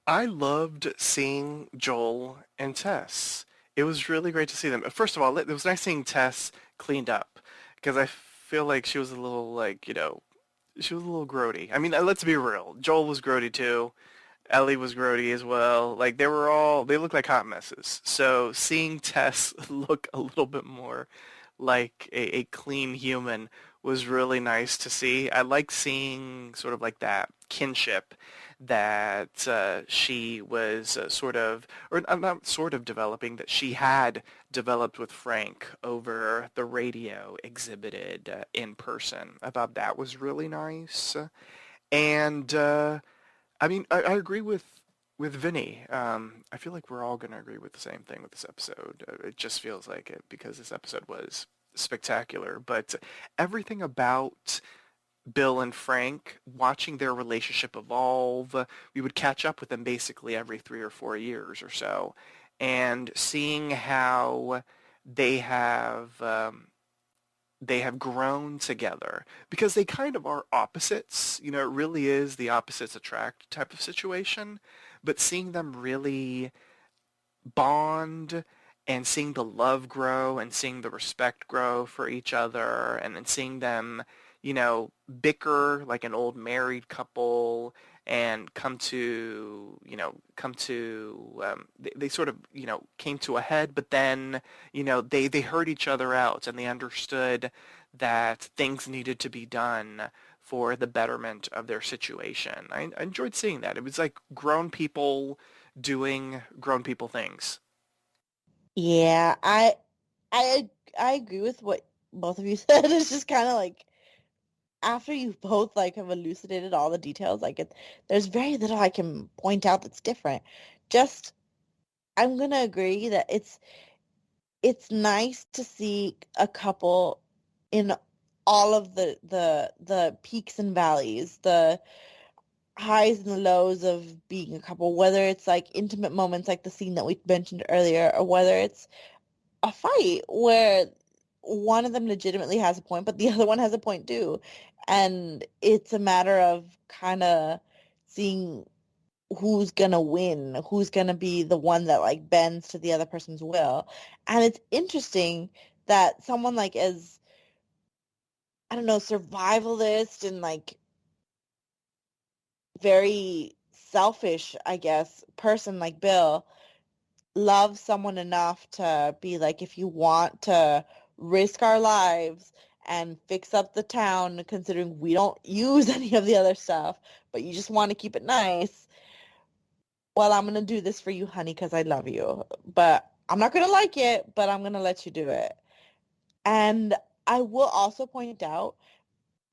I loved seeing Joel and Tess. It was really great to see them. First of all, it was nice seeing Tess cleaned up because I feel like she was a little she was a little grody. I mean, let's be real. Joel was grody too. Ellie was grody as well. Like they looked like hot messes. So seeing Tess look a little bit more like a clean human was really nice to see. I like seeing sort of like that kinship that she was not sort of developing, that she had developed with Frank over the radio exhibited in person. I thought that was really nice. And I mean, I agree with Vinny. I feel like we're all going to agree with the same thing with this episode. It just feels like it because this episode was spectacular. But everything about Bill and Frank, watching their relationship evolve, we would catch up with them basically every 3 or 4 years or so, and seeing how they have grown together because they kind of are opposites. It really is the opposites attract type of situation, but seeing them really bond and seeing the love grow and seeing the respect grow for each other and then seeing them, bicker like an old married couple and they sort of, came to a head, but then, they heard each other out and they understood that things needed to be done for the betterment of their situation. I enjoyed seeing that. It was like grown people doing grown people things. Yeah, I I agree with what both of you said. It's just kind of like after you both like have elucidated all the details, like there's very little I can point out that's different. Just I'm gonna agree that it's nice to see a couple in all of the peaks and valleys, the highs and the lows of being a couple, whether it's like intimate moments like the scene that we mentioned earlier, or whether it's a fight where one of them legitimately has a point, but the other one has a point too. And it's a matter of kind of seeing who's gonna win, who's gonna be the one that like bends to the other person's will. And it's interesting that someone like as I don't know, survivalist and like very selfish, I guess, person like Bill loves someone enough to be like, if you want to risk our lives and fix up the town, considering we don't use any of the other stuff, but you just want to keep it nice, well, I'm going to do this for you, honey, because I love you. But I'm not going to like it, but I'm going to let you do it. And I will also point out,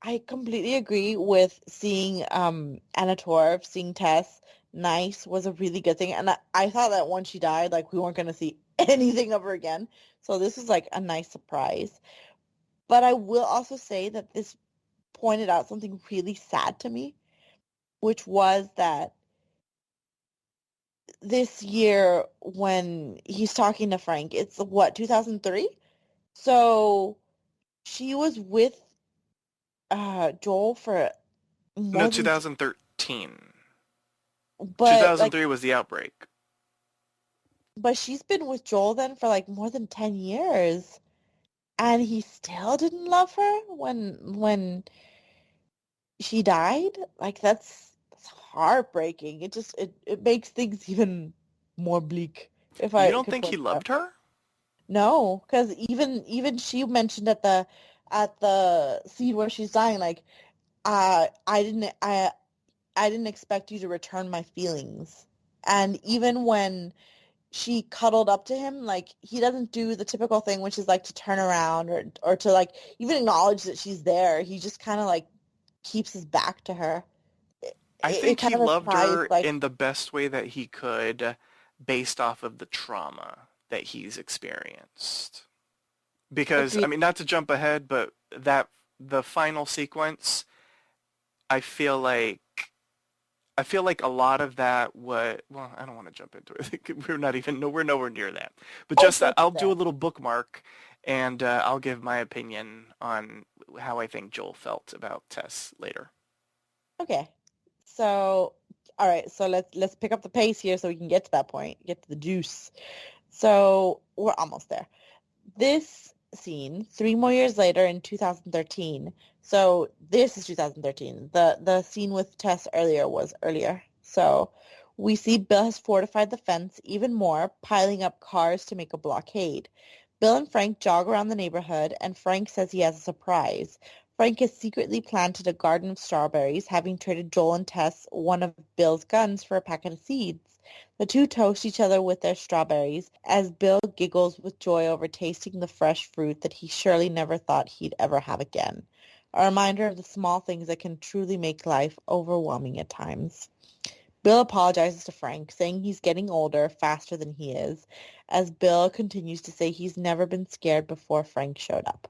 I completely agree with seeing Anna Torv, seeing Tess nice was a really good thing. And I thought that once she died, like we weren't going to see anything of her again. So this was like a nice surprise. But I will also say that this pointed out something really sad to me, which was that this year when he's talking to Frank, it's what, 2003? So she was with Joel for No, more than 2013. but like 2003 was the outbreak. but she's been with Joel then for like more than 10 years and he still didn't love her when she died. Like that's heartbreaking. It makes things even more bleak if You I don't could think put he it that. loved her? No, because even she mentioned at the scene where she's dying, like I didn't expect you to return my feelings. And even when she cuddled up to him, like he doesn't do the typical thing, which is like to turn around or to like even acknowledge that she's there. He just kind of like keeps his back to her. I It think kind he of loved implies her like in the best way that he could based off of the trauma that he's experienced. Because, I agreed. mean, not to jump ahead, but the final sequence, I feel like a lot of that well, I don't want to jump into it. We're nowhere near that. But Oh, just it's right I'll do a there. little bookmark and I'll give my opinion on how I think Joel felt about Tess later. Okay. So, all right. So let's pick up the pace here so we can get to that point, get to the juice. So we're almost there. This scene, 3 more years later in 2013. So this is 2013. The scene with Tess earlier was earlier. So we see Bill has fortified the fence even more, piling up cars to make a blockade. Bill and Frank jog around the neighborhood, and Frank says he has a surprise. Frank has secretly planted a garden of strawberries, having traded Joel and Tess one of Bill's guns for a packet of seeds. The two toast each other with their strawberries as Bill giggles with joy over tasting the fresh fruit that he surely never thought he'd ever have again. A reminder of the small things that can truly make life overwhelming at times. Bill apologizes to Frank, saying he's getting older faster than he is, as Bill continues to say he's never been scared before Frank showed up.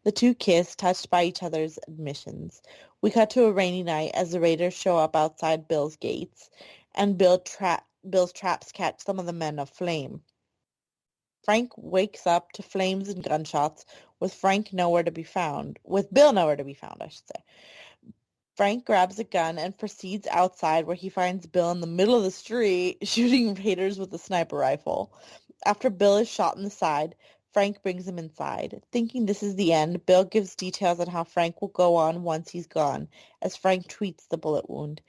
The two kiss, touched by each other's admissions. We cut to a rainy night as the raiders show up outside Bill's gates, and Bill's traps catch some of the men aflame. Frank wakes up to flames and gunshots, with Bill nowhere to be found, I should say. Frank grabs a gun and proceeds outside where he finds Bill in the middle of the street shooting raiders with a sniper rifle. After Bill is shot in the side, Frank brings him inside. Thinking this is the end, Bill gives details on how Frank will go on once he's gone, as Frank tweets the bullet wound.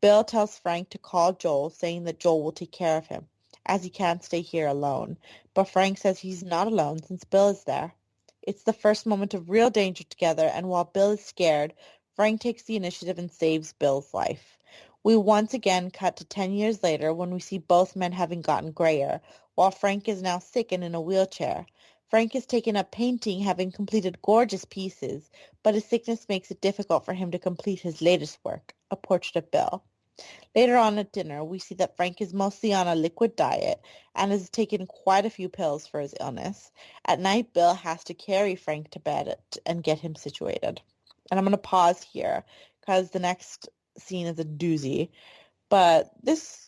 Bill tells Frank to call Joel, saying that Joel will take care of him, as he can't stay here alone. But Frank says he's not alone since Bill is there. It's the first moment of real danger together, and while Bill is scared, Frank takes the initiative and saves Bill's life. We once again cut to 10 years later when we see both men having gotten grayer, while Frank is now sick and in a wheelchair. Frank has taken up painting, having completed gorgeous pieces, but his sickness makes it difficult for him to complete his latest work, a portrait of Bill. Later on at dinner, we see that Frank is mostly on a liquid diet and has taken quite a few pills for his illness. At night, Bill has to carry Frank to bed and get him situated. And I'm going to pause here because the next scene is a doozy. But this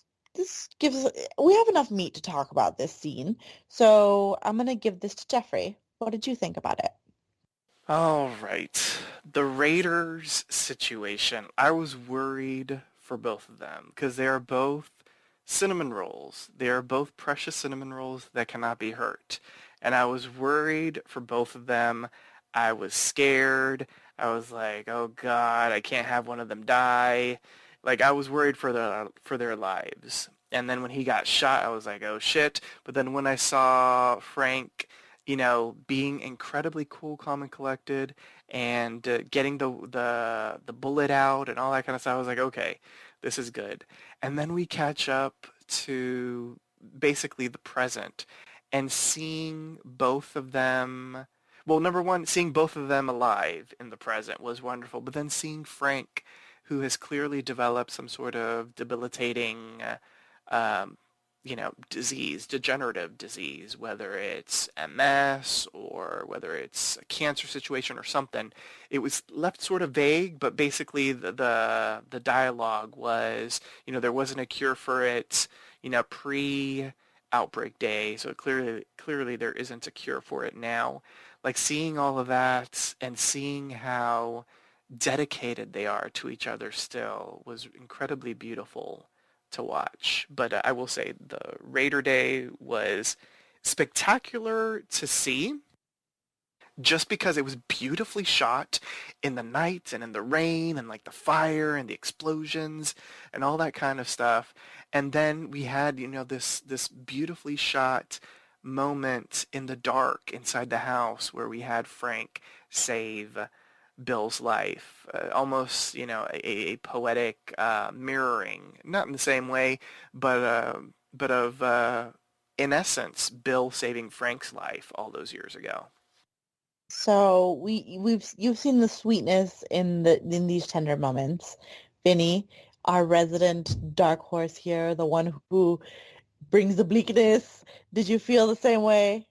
we have enough meat to talk about this scene. So I'm going to give this to Jeffrey. What did you think about it? All right. The Raiders situation. I was worried for both of them because they are both cinnamon rolls. They are both precious cinnamon rolls that cannot be hurt. And I was worried for both of them. I was scared. I was like, oh God, I can't have one of them die. Like, I was worried for their lives. And then when he got shot, I was like, oh shit. But then when I saw Frank, being incredibly cool, calm, and collected, and getting the bullet out and all that kind of stuff, I was like, okay, this is good. And then we catch up to basically the present and seeing both of them. Well, number one, seeing both of them alive in the present was wonderful. But then seeing Frank, who has clearly developed some sort of debilitating disease, degenerative disease, whether it's MS or whether it's a cancer situation or something. It was left sort of vague, but basically the dialogue was, there wasn't a cure for it, pre-outbreak day, so clearly there isn't a cure for it now. Like, seeing all of that and seeing how dedicated they are to each other still was incredibly beautiful to watch. But I will say the Raider Day was spectacular to see just because it was beautifully shot in the night and in the rain and like the fire and the explosions and all that kind of stuff. And then we had, this beautifully shot moment in the dark inside the house where we had Frank save Bill's life, almost, a poetic mirroring, not in the same way, but of, in essence, Bill saving Frank's life all those years ago. So you've seen the sweetness in these tender moments. Vinny, our resident dark horse here, the one who brings the bleakness. Did you feel the same way?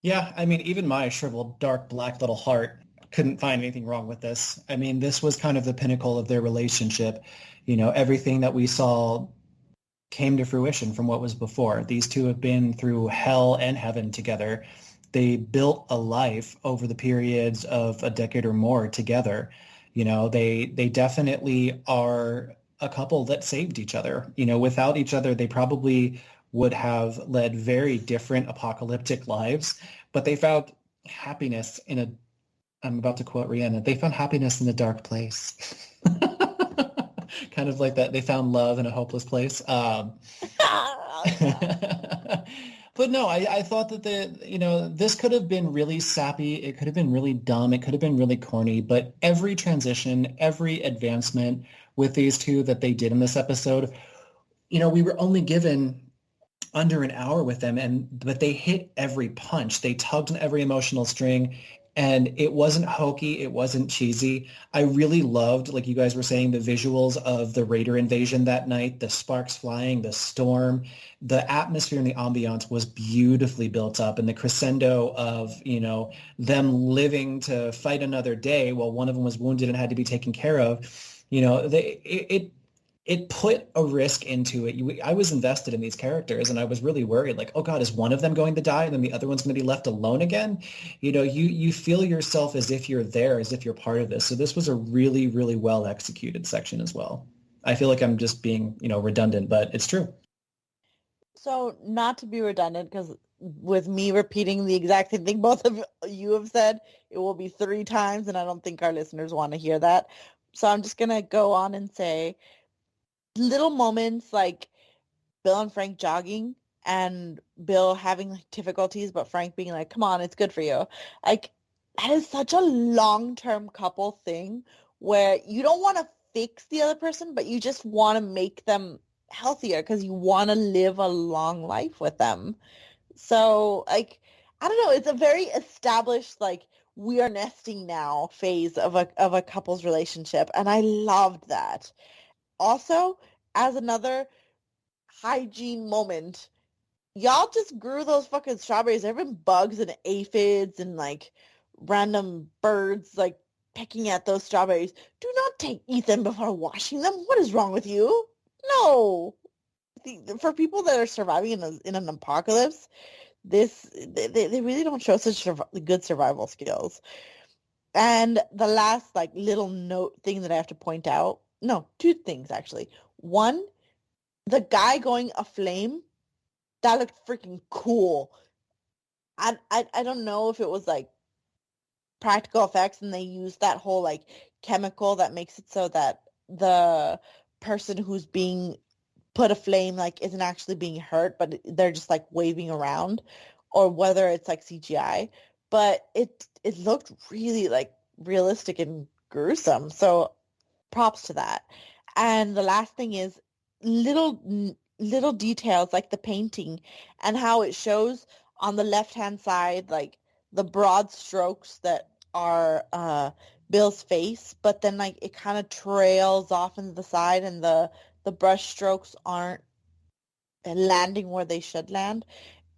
Yeah, I mean, even my shriveled, dark, black little heart couldn't find anything wrong with this. I mean, this was kind of the pinnacle of their relationship. Everything that we saw came to fruition from what was before. These two have been through hell and heaven together. They built a life over the periods of a decade or more together. They definitely are a couple that saved each other. Without each other, they probably would have led very different apocalyptic lives, but they found happiness I'm about to quote Rihanna, they found happiness in a dark place. Kind of like that. They found love in a hopeless place. But no, I thought that this could have been really sappy. It could have been really dumb. It could have been really corny. But every transition, every advancement with these two that they did in this episode, we were only given under an hour with them, but they hit every punch. They tugged on every emotional string. And it wasn't hokey. It wasn't cheesy. I really loved, like you guys were saying, the visuals of the Raider invasion that night, the sparks flying, the storm, the atmosphere and the ambiance was beautifully built up. And the crescendo of, them living to fight another day while one of them was wounded and had to be taken care of, it put a risk into it. I was invested in these characters, and I was really worried, like, oh God, is one of them going to die and then the other one's going to be left alone again? You feel yourself as if you're there, as if you're part of this. So this was a really, really well executed section as well. I feel like I'm just being, redundant, but it's true. So not to be redundant, because with me repeating the exact same thing both of you have said, it will be 3 times, and I don't think our listeners want to hear that. So I'm just going to go on and say, little moments like Bill and Frank jogging and Bill having like difficulties, but Frank being like, come on, it's good for you. Like, that is such a long-term couple thing where you don't want to fix the other person, but you just want to make them healthier because you want to live a long life with them. So, like, I don't know, it's a very established, like, we are nesting now phase of a couple's relationship, and I loved that. Also, as another hygiene moment, y'all just grew those fucking strawberries. There have been bugs and aphids and like random birds like pecking at those strawberries. Do not eat them before washing them. What is wrong with you? No. For people that are surviving in an apocalypse, they really don't show such good survival skills. And the last like little note thing that I have to point out, no, two things actually. One, the guy going aflame, that looked freaking cool. I don't know if it was like practical effects and they used that whole like chemical that makes it so that the person who's being put aflame like isn't actually being hurt, but they're just like waving around, or whether it's like CGI. But it looked really like realistic and gruesome. So props to that. And the last thing is little details like the painting and how it shows on the left hand side like the broad strokes that are Bill's face, but then like it kind of trails off into the side and the brush strokes aren't landing where they should land.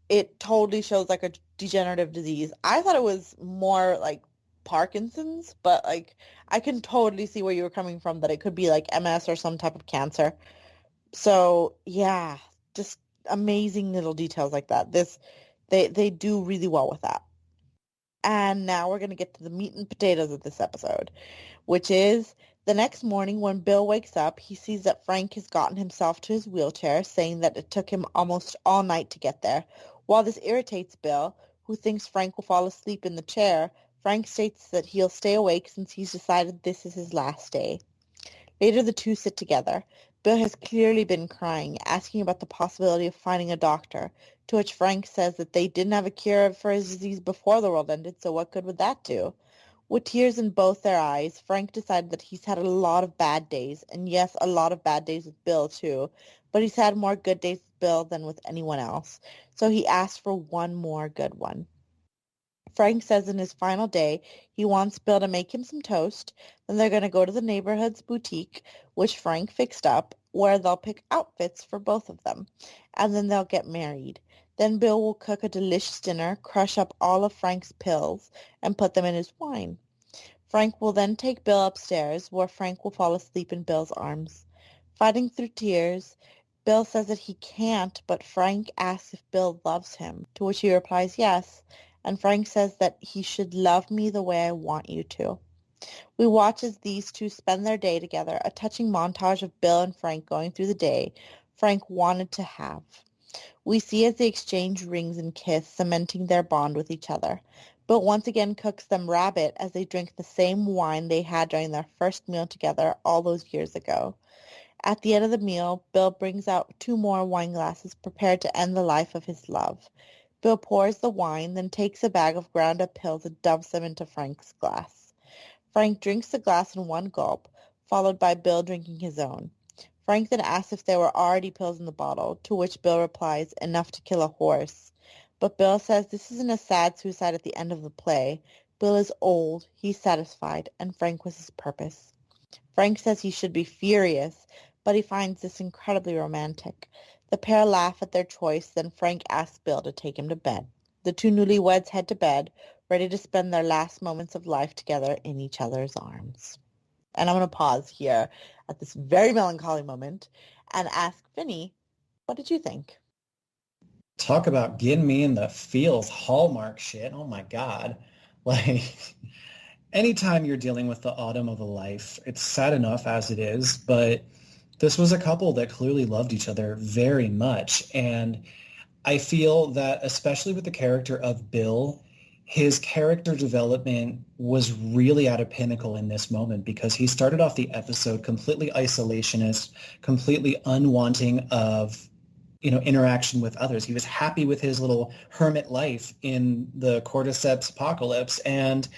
It totally shows like a degenerative disease. I thought it was more like Parkinson's, but like I can totally see where you were coming from, that it could be like MS or some type of cancer. So yeah, just amazing little details like that. They do really well with that. And now we're gonna get to the meat and potatoes of this episode, which is the next morning when Bill wakes up, he sees that Frank has gotten himself to his wheelchair, saying that it took him almost all night to get there. While this irritates Bill, who thinks Frank will fall asleep in the chair, Frank states that he'll stay awake since he's decided this is his last day. Later, the two sit together. Bill has clearly been crying, asking about the possibility of finding a doctor, to which Frank says that they didn't have a cure for his disease before the world ended, so what good would that do? With tears in both their eyes, Frank decided that he's had a lot of bad days, and yes, a lot of bad days with Bill too, but he's had more good days with Bill than with anyone else, so he asked for one more good one. Frank says in his final day he wants Bill to make him some toast, then they're going to go to the neighborhood's boutique, which Frank fixed up, where they'll pick outfits for both of them, and then they'll get married. Then Bill will cook a delicious dinner, crush up all of Frank's pills, and put them in his wine. Frank will then take Bill upstairs, where Frank will fall asleep in Bill's arms. Fighting through tears, Bill says that he can't, but Frank asks if Bill loves him, to which he replies yes, and Frank says that he should love me the way I want you to. We watch as these two spend their day together, a touching montage of Bill and Frank going through the day Frank wanted to have. We see as they exchange rings and kiss, cementing their bond with each other. Bill once again cooks them rabbit as they drink the same wine they had during their first meal together all those years ago. At the end of the meal, Bill brings out 2 more wine glasses prepared to end the life of his love. Bill pours the wine, then takes a bag of ground-up pills and dumps them into Frank's glass. Frank drinks the glass in one gulp, followed by Bill drinking his own. Frank then asks if there were already pills in the bottle, to which Bill replies, enough to kill a horse. But Bill says this isn't a sad suicide at the end of the play. Bill is old, he's satisfied, and Frank was his purpose. Frank says he should be furious, but he finds this incredibly romantic. The pair laugh at their choice, then Frank asks Bill to take him to bed. The two newlyweds head to bed, ready to spend their last moments of life together in each other's arms. And I'm going to pause here at this very melancholy moment and ask Vinny, what did you think? Talk about getting me in the feels Hallmark shit. Oh my God. Like, anytime you're dealing with the autumn of a life, it's sad enough as it is, but this was a couple that clearly loved each other very much. And I feel that especially with the character of Bill, his character development was really at a pinnacle in this moment because he started off the episode completely isolationist, completely unwanting of, interaction with others. He was happy with his little hermit life in the Cordyceps apocalypse. And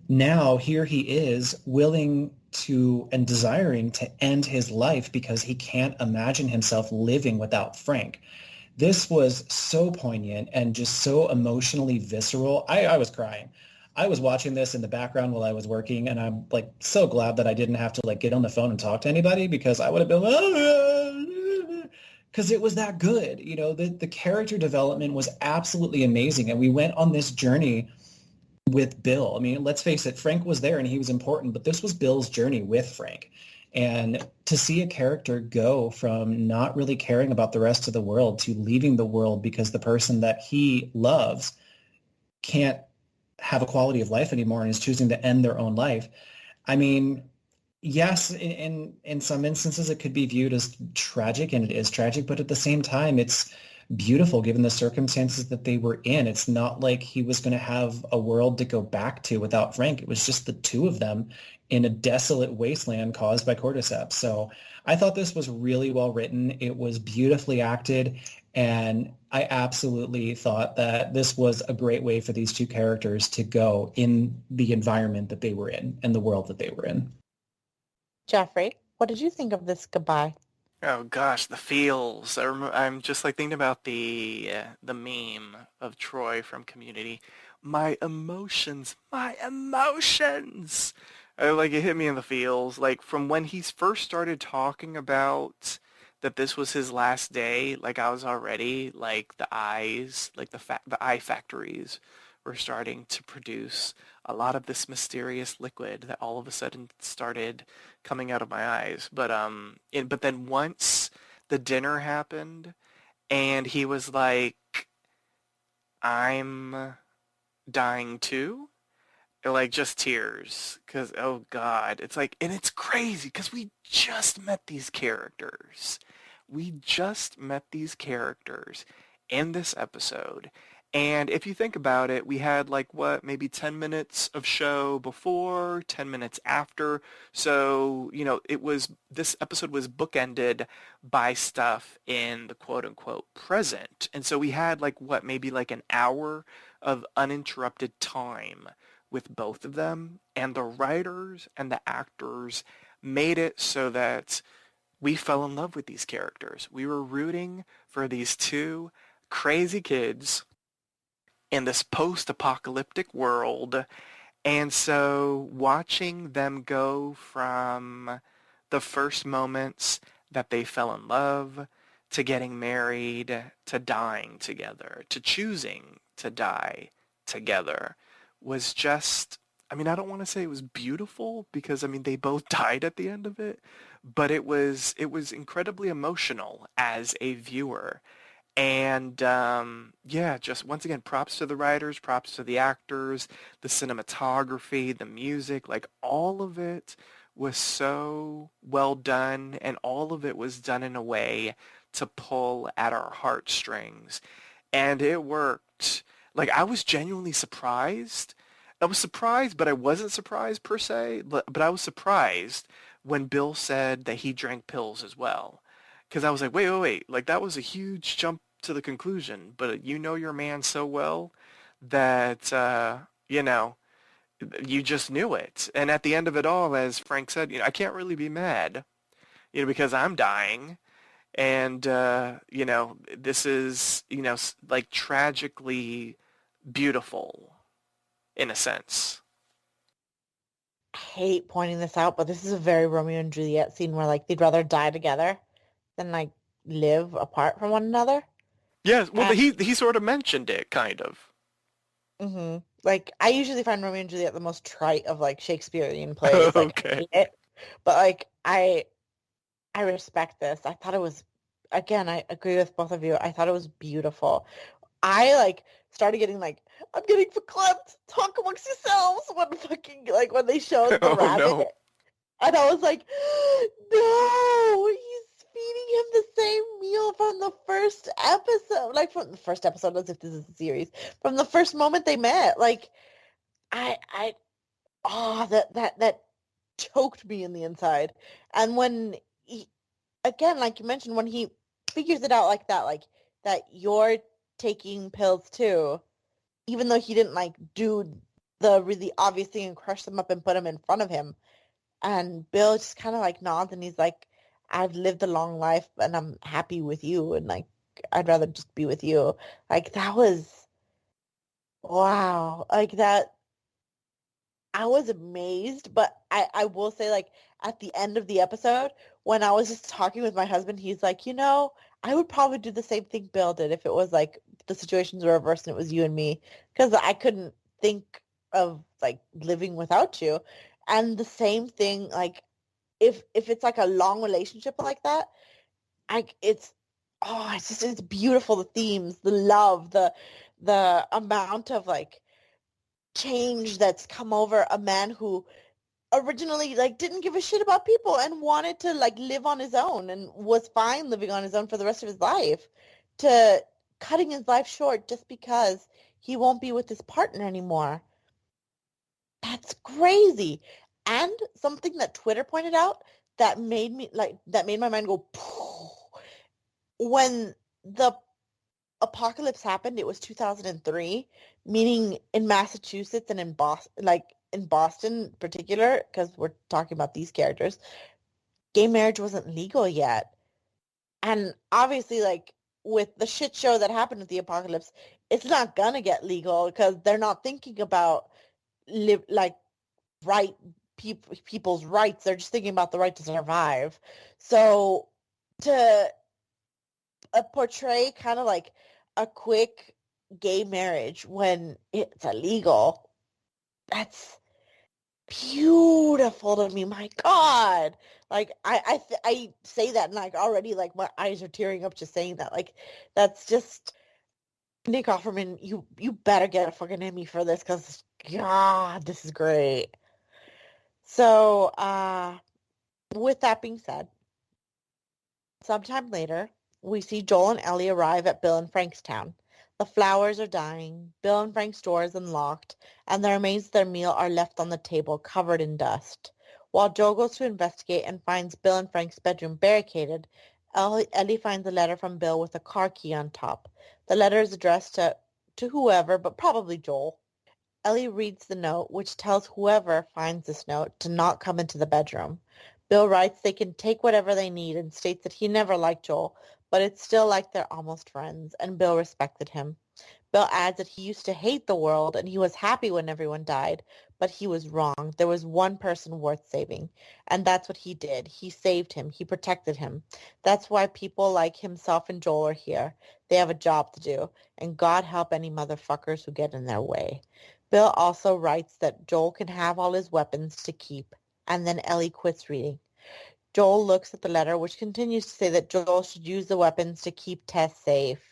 now here he is willing to and desiring to end his life because he can't imagine himself living without Frank. This was so poignant and just so emotionally visceral. I was crying. I was watching this in the background while I was working, and I'm like so glad that I didn't have to like get on the phone and talk to anybody because I would have been because it was that good. The character development was absolutely amazing, and we went on this journey with Bill. I mean, let's face it, Frank was there and he was important, but this was Bill's journey with Frank. And to see a character go from not really caring about the rest of the world to leaving the world because the person that he loves can't have a quality of life anymore and is choosing to end their own life. I mean, yes, in some instances it could be viewed as tragic, and it is tragic, but at the same time, it's beautiful given the circumstances that they were in. It's not like he was going to have a world to go back to without Frank. It was just the two of them in a desolate wasteland caused by Cordyceps. So I thought this was really well written. It was beautifully acted. And I absolutely thought that this was a great way for these two characters to go in the environment that they were in and the world that they were in. Jeffrey, what did you think of this goodbye? Oh gosh, the feels. I'm just like thinking about the meme of Troy from Community. My emotions, my emotions. Like it hit me in the feels. Like from when he first started talking about that this was his last day, like I was already like the eyes, like the eye factories were starting to produce a lot of this mysterious liquid that all of a sudden started coming out of my eyes. But but then once the dinner happened and he was like, I'm dying too, like just tears, because oh god, it's like, and it's crazy because we just met these characters in this episode. And if you think about it, we had like what, maybe 10 minutes of show before, 10 minutes after. So, this episode was bookended by stuff in the quote unquote present. And so we had like what, maybe like an hour of uninterrupted time with both of them. And the writers and the actors made it so that we fell in love with these characters. We were rooting for these two crazy kids in this post-apocalyptic world. And so watching them go from the first moments that they fell in love to getting married to dying together to choosing to die together was just, I mean, I don't want to say it was beautiful because, I mean, they both died at the end of it, but it was incredibly emotional as a viewer. And just once again, props to the writers, props to the actors, the cinematography, the music, like all of it was so well done, and all of it was done in a way to pull at our heartstrings. And it worked. Like I was genuinely surprised. I was surprised, but I wasn't surprised per se, but I was surprised when Bill said that he drank pills as well. Because I was like, wait, like that was a huge jump to the conclusion, but you know your man so well that, you just knew it. And at the end of it all, as Frank said, I can't really be mad, because I'm dying. And, this is, like tragically beautiful in a sense. I hate pointing this out, but this is a very Romeo and Juliet scene where like they'd rather die together than like live apart from one another. Yes, well, he sort of mentioned it, kind of. Mm-hmm. Like, I usually find Romeo and Juliet the most trite of, like, Shakespearean plays. Like, Okay. I hate it. But, like, I respect this. I thought it was, again, I agree with both of you. I thought it was beautiful. I, like, started getting, like, I'm getting verklempt. Talk amongst yourselves when they showed the rabbit. No. And I was like, no, he's feeding him the same meal from the first first episode, like from the first episode, as if this is a series, from the first moment they met. Like, that choked me in the inside. And when he, again, like you mentioned, when he figures it out like that, like that you're taking pills too, even though he didn't like do the really obvious thing and crush them up and put them in front of him. And Bill just kind of like nods and he's like, I've lived a long life and I'm happy with you. And like, I'd rather just be with you. Like that was, wow. Like that, I was amazed, but I will say like at the end of the episode, when I was just talking with my husband, he's like, I would probably do the same thing Bill did if it was like the situations were reversed and it was you and me, because I couldn't think of like living without you. And the same thing, like if it's like a long relationship like that, it's beautiful. The themes, the love, the amount of like change that's come over a man who originally like didn't give a shit about people and wanted to like live on his own and was fine living on his own for the rest of his life, to cutting his life short just because he won't be with his partner anymore. That's crazy. And something that Twitter pointed out that made my mind go when the apocalypse happened, it was 2003, meaning in Massachusetts and in Boston, like in Boston in particular, because we're talking about these characters, gay marriage wasn't legal yet. And obviously, like, with the shit show that happened with the apocalypse, it's not gonna get legal because they're not thinking about right people's rights. They're just thinking about the right to survive. So to portray kind of like a quick gay marriage when it's illegal, that's beautiful to me. My God. Like I say that and like already like my eyes are tearing up just saying that. Like that's just Nick Offerman, you better get a fucking Emmy for this because God, this is great. So with that being said, sometime later, we see Joel and Ellie arrive at Bill and Frank's town. The flowers are dying, Bill and Frank's door is unlocked, and the remains of their meal are left on the table, covered in dust. While Joel goes to investigate and finds Bill and Frank's bedroom barricaded, Ellie finds a letter from Bill with a car key on top. The letter is addressed to whoever, but probably Joel. Ellie reads the note, which tells whoever finds this note to not come into the bedroom. Bill writes they can take whatever they need and states that he never liked Joel, but it's still like they're almost friends, and Bill respected him. Bill adds that he used to hate the world and he was happy when everyone died, but he was wrong. There was one person worth saving, and that's what he did. He saved him. He protected him. That's why people like himself and Joel are here. They have a job to do, and God help any motherfuckers who get in their way. Bill also writes that Joel can have all his weapons to keep, and then Ellie quits reading. Joel looks at the letter, which continues to say that Joel should use the weapons to keep Tess safe.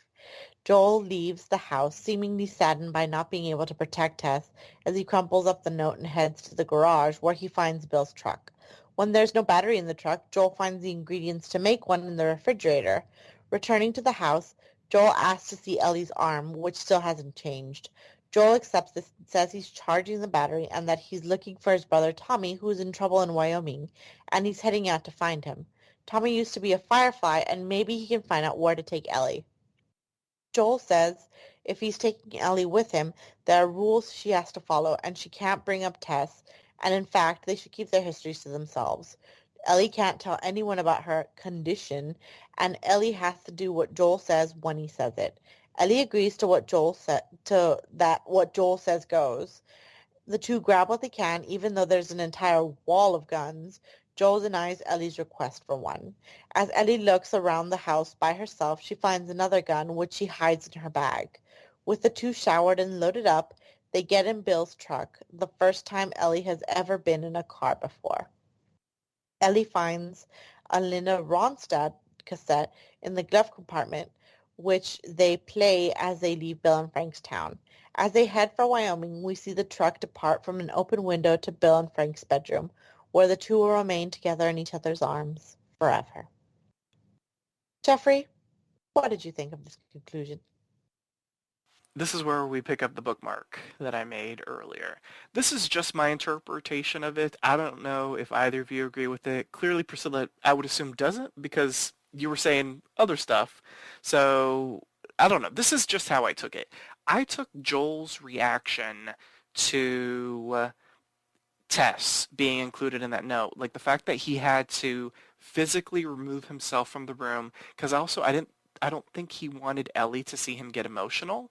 Joel leaves the house, seemingly saddened by not being able to protect Tess, as he crumples up the note and heads to the garage, where he finds Bill's truck. When there's no battery in the truck, Joel finds the ingredients to make one in the refrigerator. Returning to the house, Joel asks to see Ellie's arm, which still hasn't changed. Joel accepts this and says he's charging the battery and that he's looking for his brother Tommy, who's in trouble in Wyoming, and he's heading out to find him. Tommy used to be a firefly, and maybe he can find out where to take Ellie. Joel says if he's taking Ellie with him, there are rules she has to follow, and she can't bring up Tess, and in fact, they should keep their histories to themselves. Ellie can't tell anyone about her condition, and Ellie has to do what Joel says when he says it. Ellie agrees to what Joel says goes. The two grab what they can, even though there's an entire wall of guns. Joel denies Ellie's request for one. As Ellie looks around the house by herself, she finds another gun, which she hides in her bag. With the two showered and loaded up, they get in Bill's truck, the first time Ellie has ever been in a car before. Ellie finds a Linda Ronstadt cassette in the glove compartment, which they play as they leave Bill and Frank's town. As they head for Wyoming, we see the truck depart from an open window to Bill and Frank's bedroom, where the two will remain together in each other's arms forever. Jeffrey, What did you think of this conclusion? This is where we pick up the bookmark that I made earlier. This is just my interpretation of it. I don't know if either of you agree with it. Clearly, Priscilla, I would assume doesn't because you were saying other stuff. So, I don't know. This is just how I took it. I took Joel's reaction to Tess being included in that note. Like the fact that he had to physically remove himself from the room because also I don't think he wanted Ellie to see him get emotional.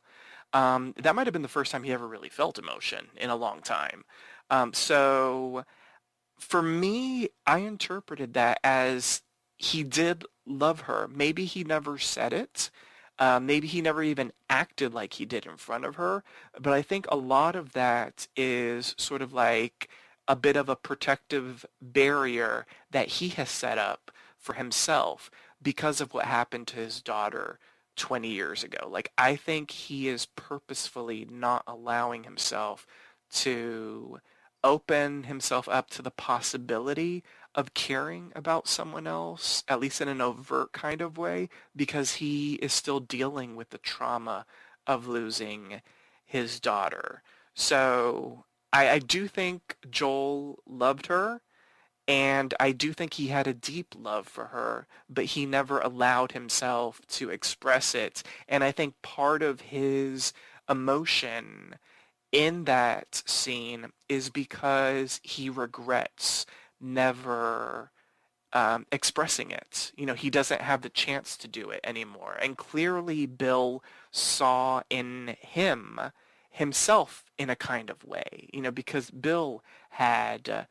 That might have been the first time he ever really felt emotion in a long time. So for me, I interpreted that as he did love her. Maybe he never said it. Maybe he never even acted like he did in front of her. But I think a lot of that is sort of like a bit of a protective barrier that he has set up for himself because of what happened to his daughter 20 years ago. Like, I think he is purposefully not allowing himself to open himself up to the possibility of caring about someone else, at least in an overt kind of way, because he is still dealing with the trauma of losing his daughter. So I do think Joel loved her, and I do think he had a deep love for her, but he never allowed himself to express it. And I think part of his emotion in that scene is because he regrets never expressing it. You know, he doesn't have the chance to do it anymore. And clearly Bill saw in him himself in a kind of way, you know, because Bill had,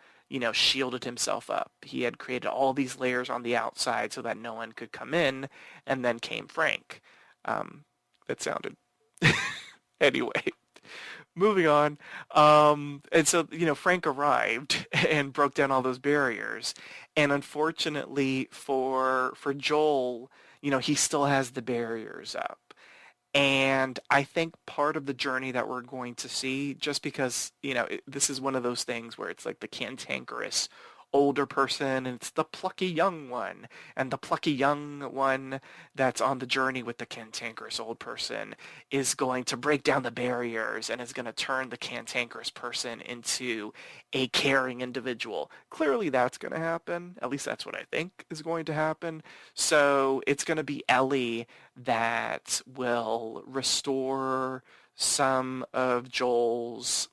shielded himself up. He had created all these layers on the outside so that no one could come in, and then came Frank. That sounded... Anyway, moving on. And so, Frank arrived and broke down all those barriers. And unfortunately for Joel, he still has the barriers up. And I think part of the journey that we're going to see, just because, this is one of those things where it's like the cantankerous older person and it's the plucky young one. And the plucky young one that's on the journey with the cantankerous old person is going to break down the barriers and is going to turn the cantankerous person into a caring individual. Clearly that's going to happen. At least that's what I think is going to happen. So it's going to be Ellie that will restore some of Joel's,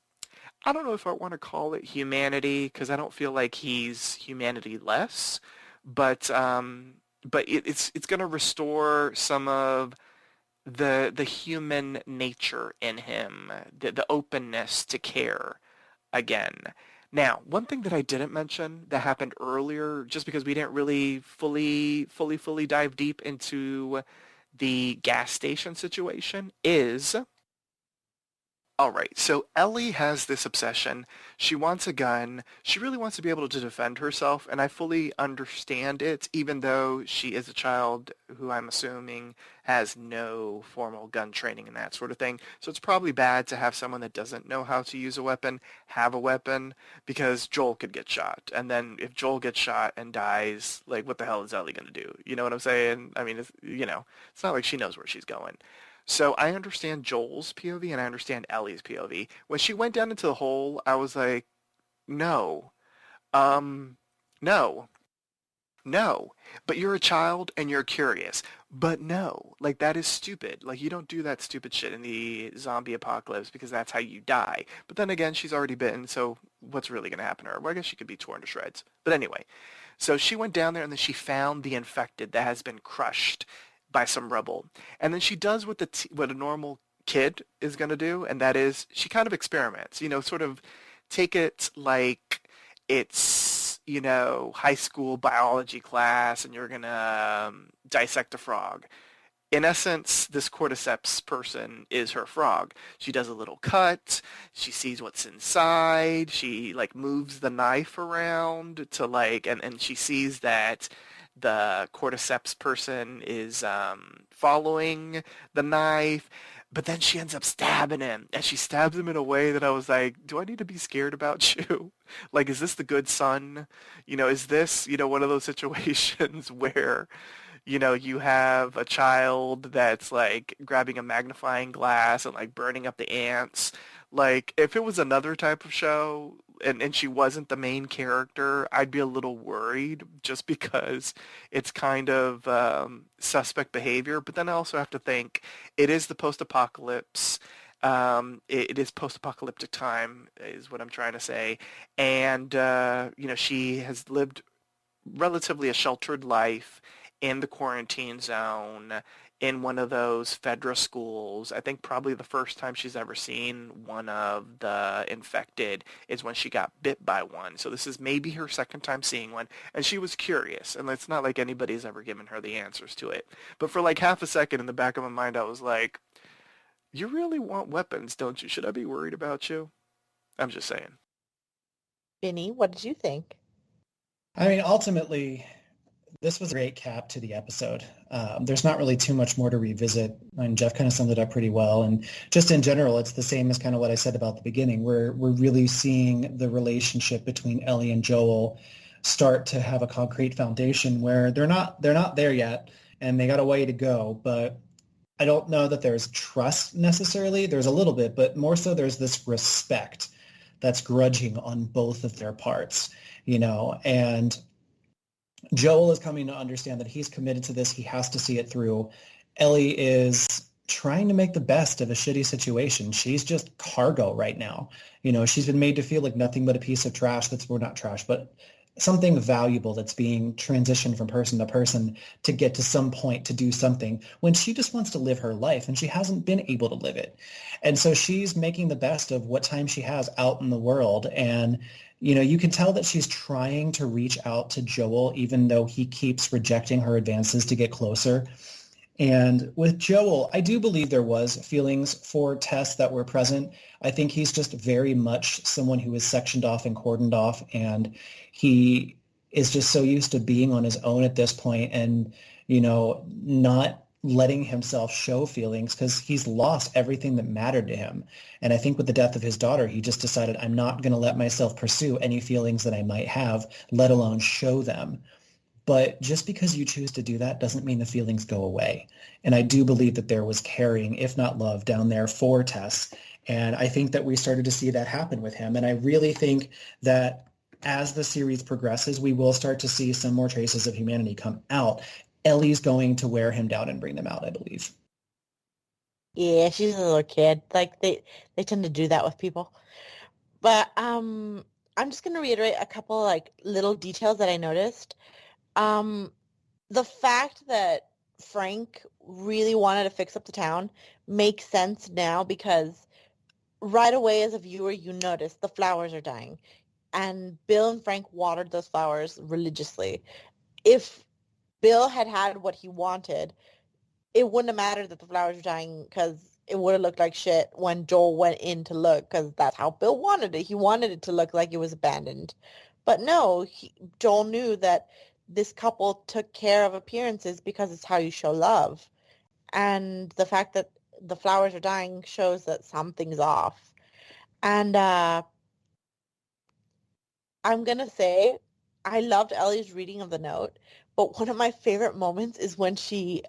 I don't know if I want to call it humanity because I don't feel like he's humanity less, but it's going to restore some of the human nature in him, the openness to care again. Now, one thing that I didn't mention that happened earlier, just because we didn't really fully dive deep into the gas station situation, is... All right, so Ellie has this obsession. She wants a gun. She really wants to be able to defend herself, and I fully understand it, even though she is a child who I'm assuming has no formal gun training and that sort of thing. So it's probably bad to have someone that doesn't know how to use a weapon have a weapon, because Joel could get shot. And then if Joel gets shot and dies, like, what the hell is Ellie going to do? You know what I'm saying? I mean, it's not like she knows where she's going. So I understand Joel's POV and I understand Ellie's POV. When she went down into the hole, I was like, no, no, no. But you're a child and you're curious. But no, like that is stupid. Like you don't do that stupid shit in the zombie apocalypse because that's how you die. But then again, she's already bitten, so what's really going to happen to her? Well, I guess she could be torn to shreds. But anyway, so she went down there and then she found the infected that has been crushed by some rubble. And then she does what a normal kid is going to do, and that is she kind of experiments, sort of take it like it's, high school biology class and you're going to dissect a frog. In essence, this Cordyceps person is her frog. She does a little cut. She sees what's inside. She moves the knife around to and she sees that the Cordyceps person is following the knife, but then she ends up stabbing him, and she stabs him in a way that I was like, do I need to be scared about you? Is this the good son? Is this, one of those situations where, You know, you have a child that's like grabbing a magnifying glass and like burning up the ants. Like, if it was another type of show and she wasn't the main character, I'd be a little worried just because it's kind of suspect behavior. But then I also have to think it is the post-apocalypse. It is post-apocalyptic time is what I'm trying to say. And, you know, she has lived relatively a sheltered life in the quarantine zone in one of those Fedra schools. I think probably the first time she's ever seen one of the infected is when she got bit by one. So this is maybe her second time seeing one, and she was curious, and it's not like anybody's ever given her the answers to it. But for like half a second in the back of my mind, I was like, you really want weapons, don't you? Should I be worried about you? I'm just saying. Vinny, what did you think? I mean, ultimately, this was a great cap to the episode. There's not really too much more to revisit, and Jeff kind of summed it up pretty well. And just in general, it's the same as kind of what I said about the beginning. We're really seeing the relationship between Ellie and Joel start to have a concrete foundation where they're not there yet, and they got a way to go. But I don't know that there's trust necessarily. There's a little bit, but more so there's this respect that's grudging on both of their parts, you know, and Joel is coming to understand that he's committed to this. He has to see it through. Ellie is trying to make the best of a shitty situation. She's just cargo right now. You know, she's been made to feel like nothing but a piece of trash well, not trash, but something valuable that's being transitioned from person to person to get to some point to do something when she just wants to live her life and she hasn't been able to live it. And so she's making the best of what time she has out in the world. And, you know, you can tell that she's trying to reach out to Joel, even though he keeps rejecting her advances to get closer. And with Joel, I do believe there was feelings for Tess that were present. I think he's just very much someone who is sectioned off and cordoned off, and he is just so used to being on his own at this point and, you know, not letting himself show feelings because he's lost everything that mattered to him. And I think with the death of his daughter, he just decided, I'm not going to let myself pursue any feelings that I might have, let alone show them. But just because you choose to do that doesn't mean the feelings go away. And I do believe that there was caring, if not love, down there for Tess. And I think that we started to see that happen with him. And I really think that as the series progresses, we will start to see some more traces of humanity come out. Ellie's going to wear him down and bring them out, I believe. Yeah, she's a little kid. Like they tend to do that with people. But I'm just gonna reiterate a couple like little details that I noticed. The fact that Frank really wanted to fix up the town makes sense now because right away as a viewer you notice the flowers are dying and Bill and Frank watered those flowers religiously. If Bill had had what he wanted, it wouldn't have mattered that the flowers were dying because it would have looked like shit when Joel went in to look because that's how Bill wanted it. He wanted it to look like it was abandoned. But no, Joel knew that this couple took care of appearances because it's how you show love. And the fact that the flowers are dying shows that something's off. And I'm going to say I loved Ellie's reading of the note, but one of my favorite moments is when she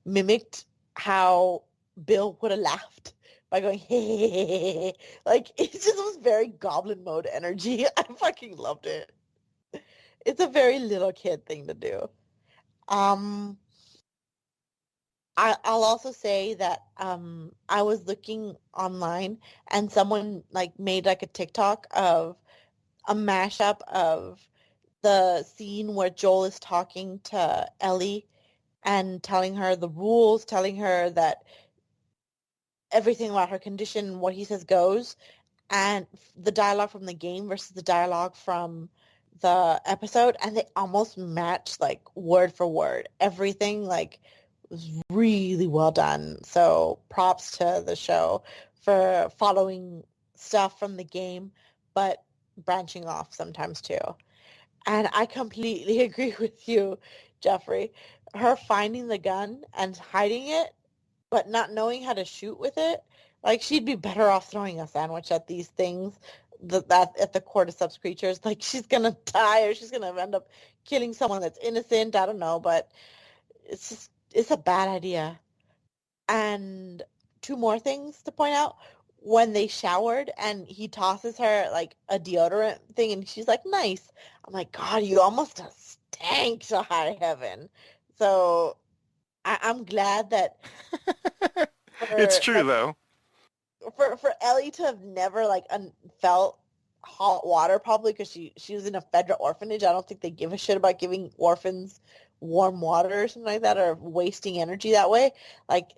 mimicked how Bill would have laughed by going, hey, like it just was very goblin mode energy. I fucking loved it. It's a very little kid thing to do. Um, I'll also say that I was looking online and someone like made like a TikTok of a mashup of the scene where Joel is talking to Ellie and telling her the rules, telling her that everything about her condition, what he says goes, and the dialogue from the game versus the dialogue from the episode, and they almost match like word for word. Everything like was really well done. So props to the show for following stuff from the game, but branching off sometimes too. And I completely agree with you, Jeffrey. Her finding the gun and hiding it, but not knowing how to shoot with it, like she'd be better off throwing a sandwich at these things, that at the cordyceps creatures. Like she's gonna die or she's gonna end up killing someone that's innocent. I don't know, but it's a bad idea. And two more things to point out. When they showered and he tosses her like a deodorant thing and she's like, nice. I'm like, God, you almost stank to high heaven. So I'm glad that It's for true, like though. for Ellie to have never like felt hot water, probably because she was in a federal orphanage. I don't think they give a shit about giving orphans warm water or something like that, or wasting energy that way. Like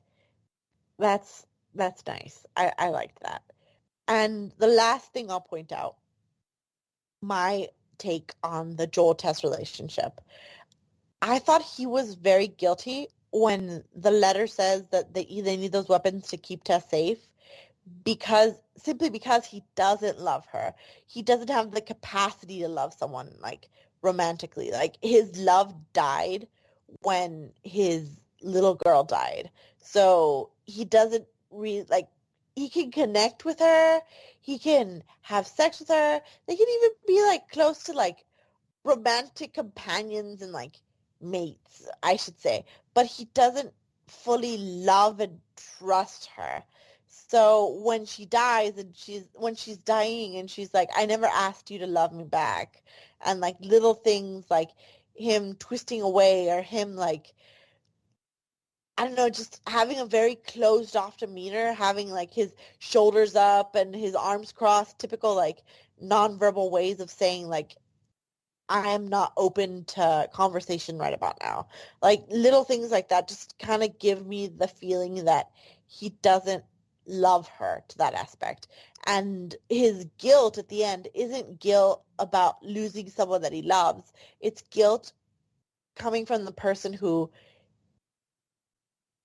that's nice. I liked that. And the last thing I'll point out, my take on the Joel Tess relationship. I thought he was very guilty when the letter says that they need those weapons to keep Tess safe, simply because he doesn't love her. He doesn't have the capacity to love someone like romantically. Like his love died when his little girl died. So he doesn't really like, he can connect with her. He can have sex with her. They can even be like close to like romantic companions and like mates, I should say. But he doesn't fully love and trust her. So when she dies and when she's dying and she's like, I never asked you to love me back. And like little things like him twisting away or him like, I don't know, just having a very closed off demeanor, having like his shoulders up and his arms crossed, typical like nonverbal ways of saying like, I am not open to conversation right about now. Like little things like that just kind of give me the feeling that he doesn't love her to that aspect. And his guilt at the end isn't guilt about losing someone that he loves. It's guilt coming from the person who,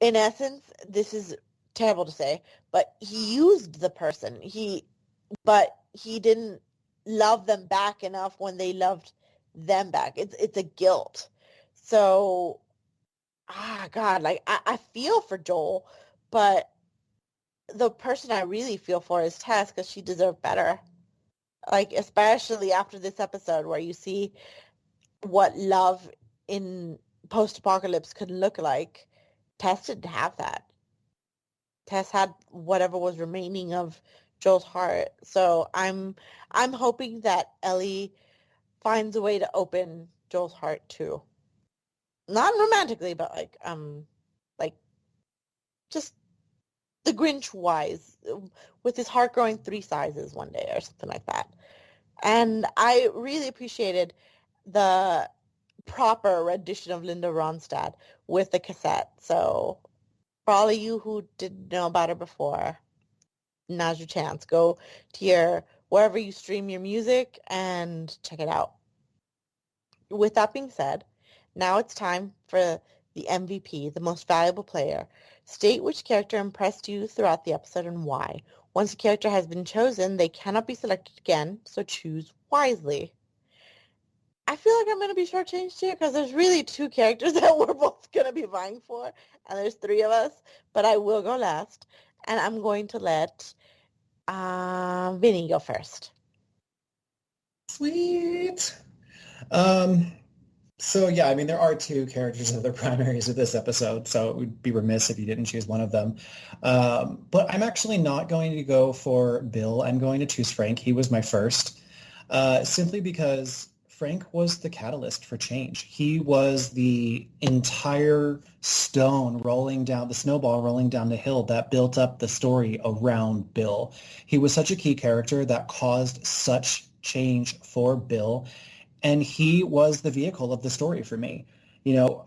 in essence, this is terrible to say, but he used the person. But he didn't love them back enough when they loved them back. It's a guilt. So, God, like I feel for Joel, but the person I really feel for is Tess because she deserved better. Like especially after this episode where you see what love in post-apocalypse could look like. Tess didn't have that. Tess had whatever was remaining of Joel's heart. So I'm hoping that Ellie finds a way to open Joel's heart too. Not romantically, but like just the Grinch wise, with his heart growing 3 sizes one day or something like that. And I really appreciated the proper rendition of Linda Ronstadt with the cassette. So for all of you who didn't know about her before, now's your chance. Go to your wherever you stream your music and check it out. With that being said, now it's time for the MVP, the most valuable player. State which character impressed you throughout the episode and why. Once a character has been chosen, they cannot be selected again, so choose wisely. I feel like I'm going to be shortchanged here because there's really 2 characters that we're both going to be vying for, and there's 3 of us, but I will go last, and I'm going to let Vinny go first. Sweet. So yeah, I mean, there are 2 characters that are primaries of this episode, so it would be remiss if you didn't choose one of them. But I'm actually not going to go for Bill. I'm going to choose Frank. He was my first, simply because Frank was the catalyst for change. He was the entire snowball rolling down the hill that built up the story around Bill. He was such a key character that caused such change for Bill. And he was the vehicle of the story for me. You know,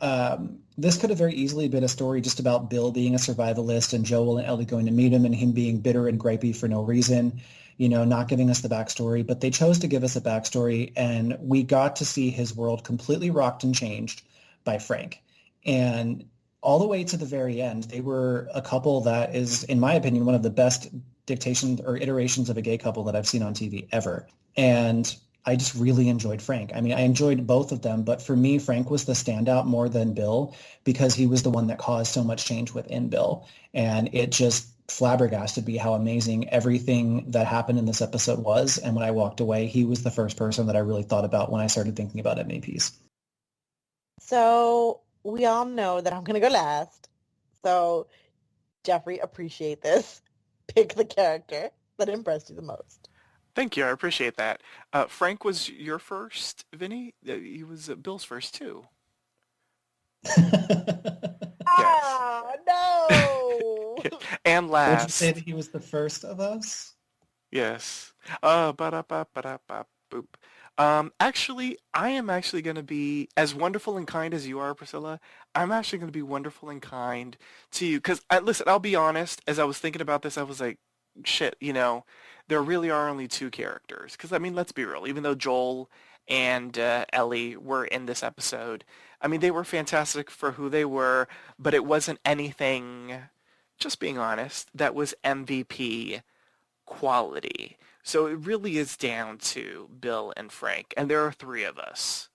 this could have very easily been a story just about Bill being a survivalist and Joel and Ellie going to meet him and him being bitter and gripey for no reason, you know, not giving us the backstory. But they chose to give us a backstory, and we got to see his world completely rocked and changed by Frank. And all the way to the very end, they were a couple that is, in my opinion, one of the best dictations or iterations of a gay couple that I've seen on TV ever. And I just really enjoyed Frank. I mean, I enjoyed both of them, but for me, Frank was the standout more than Bill because he was the one that caused so much change within Bill. And it just flabbergasted me how amazing everything that happened in this episode was. And when I walked away, he was the first person that I really thought about when I started thinking about MVPs. So we all know that I'm going to go last. So, Jeffrey, appreciate this. Pick the character that impressed you the most. Thank you. I appreciate that. Frank was your first, Vinny? He was Bill's first, too. Yes. Ah, no! And Would you say last. that he was the first of us? Yes. Ba-da-ba, boop. Actually, I am actually going to be as wonderful and kind as you are, Priscilla. I'm actually going to be wonderful and kind to you. Because, listen, I'll be honest, as I was thinking about this, I was like, shit, there really are only two characters. Because, I mean, let's be real. Even though Joel and Ellie were in this episode, I mean, they were fantastic for who they were, but it wasn't anything, just being honest, that was MVP quality. So it really is down to Bill and Frank, and there are three of us.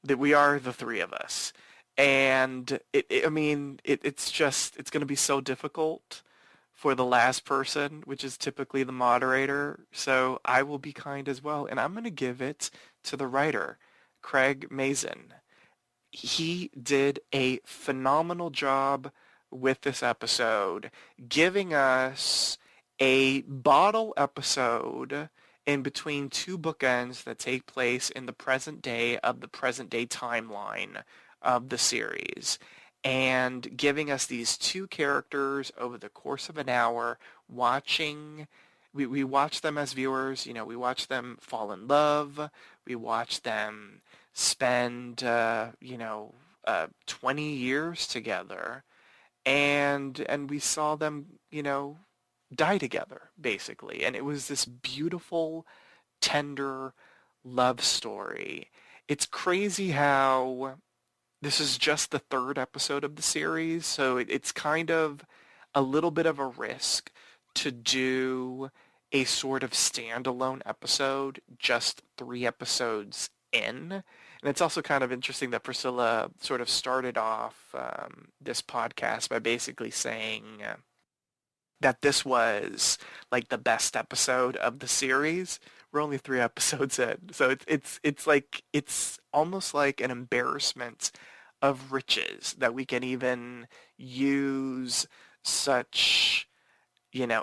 That we are the three of us, and I mean, it's going to be so difficult for the last person, which is typically the moderator. So I will be kind as well, and I'm going to give it to the writer, Craig Mazin. He did a phenomenal job with this episode, giving us a bottle episode in between two bookends that take place in the present day of the present day timeline of the series, and giving us these two characters over the course of an hour, watching we watch them as viewers, we watch them fall in love, we watch them spend 20 years together, and we saw them die together, basically. And it was this beautiful, tender love story. It's crazy how this is just the third episode of the series, so it's kind of a little bit of a risk to do a sort of standalone episode just 3 episodes in. And it's also kind of interesting that Priscilla sort of started off this podcast by basically saying that this was like the best episode of the series. We're only 3 episodes in, so it's like it's almost like an embarrassment of riches that we can even use such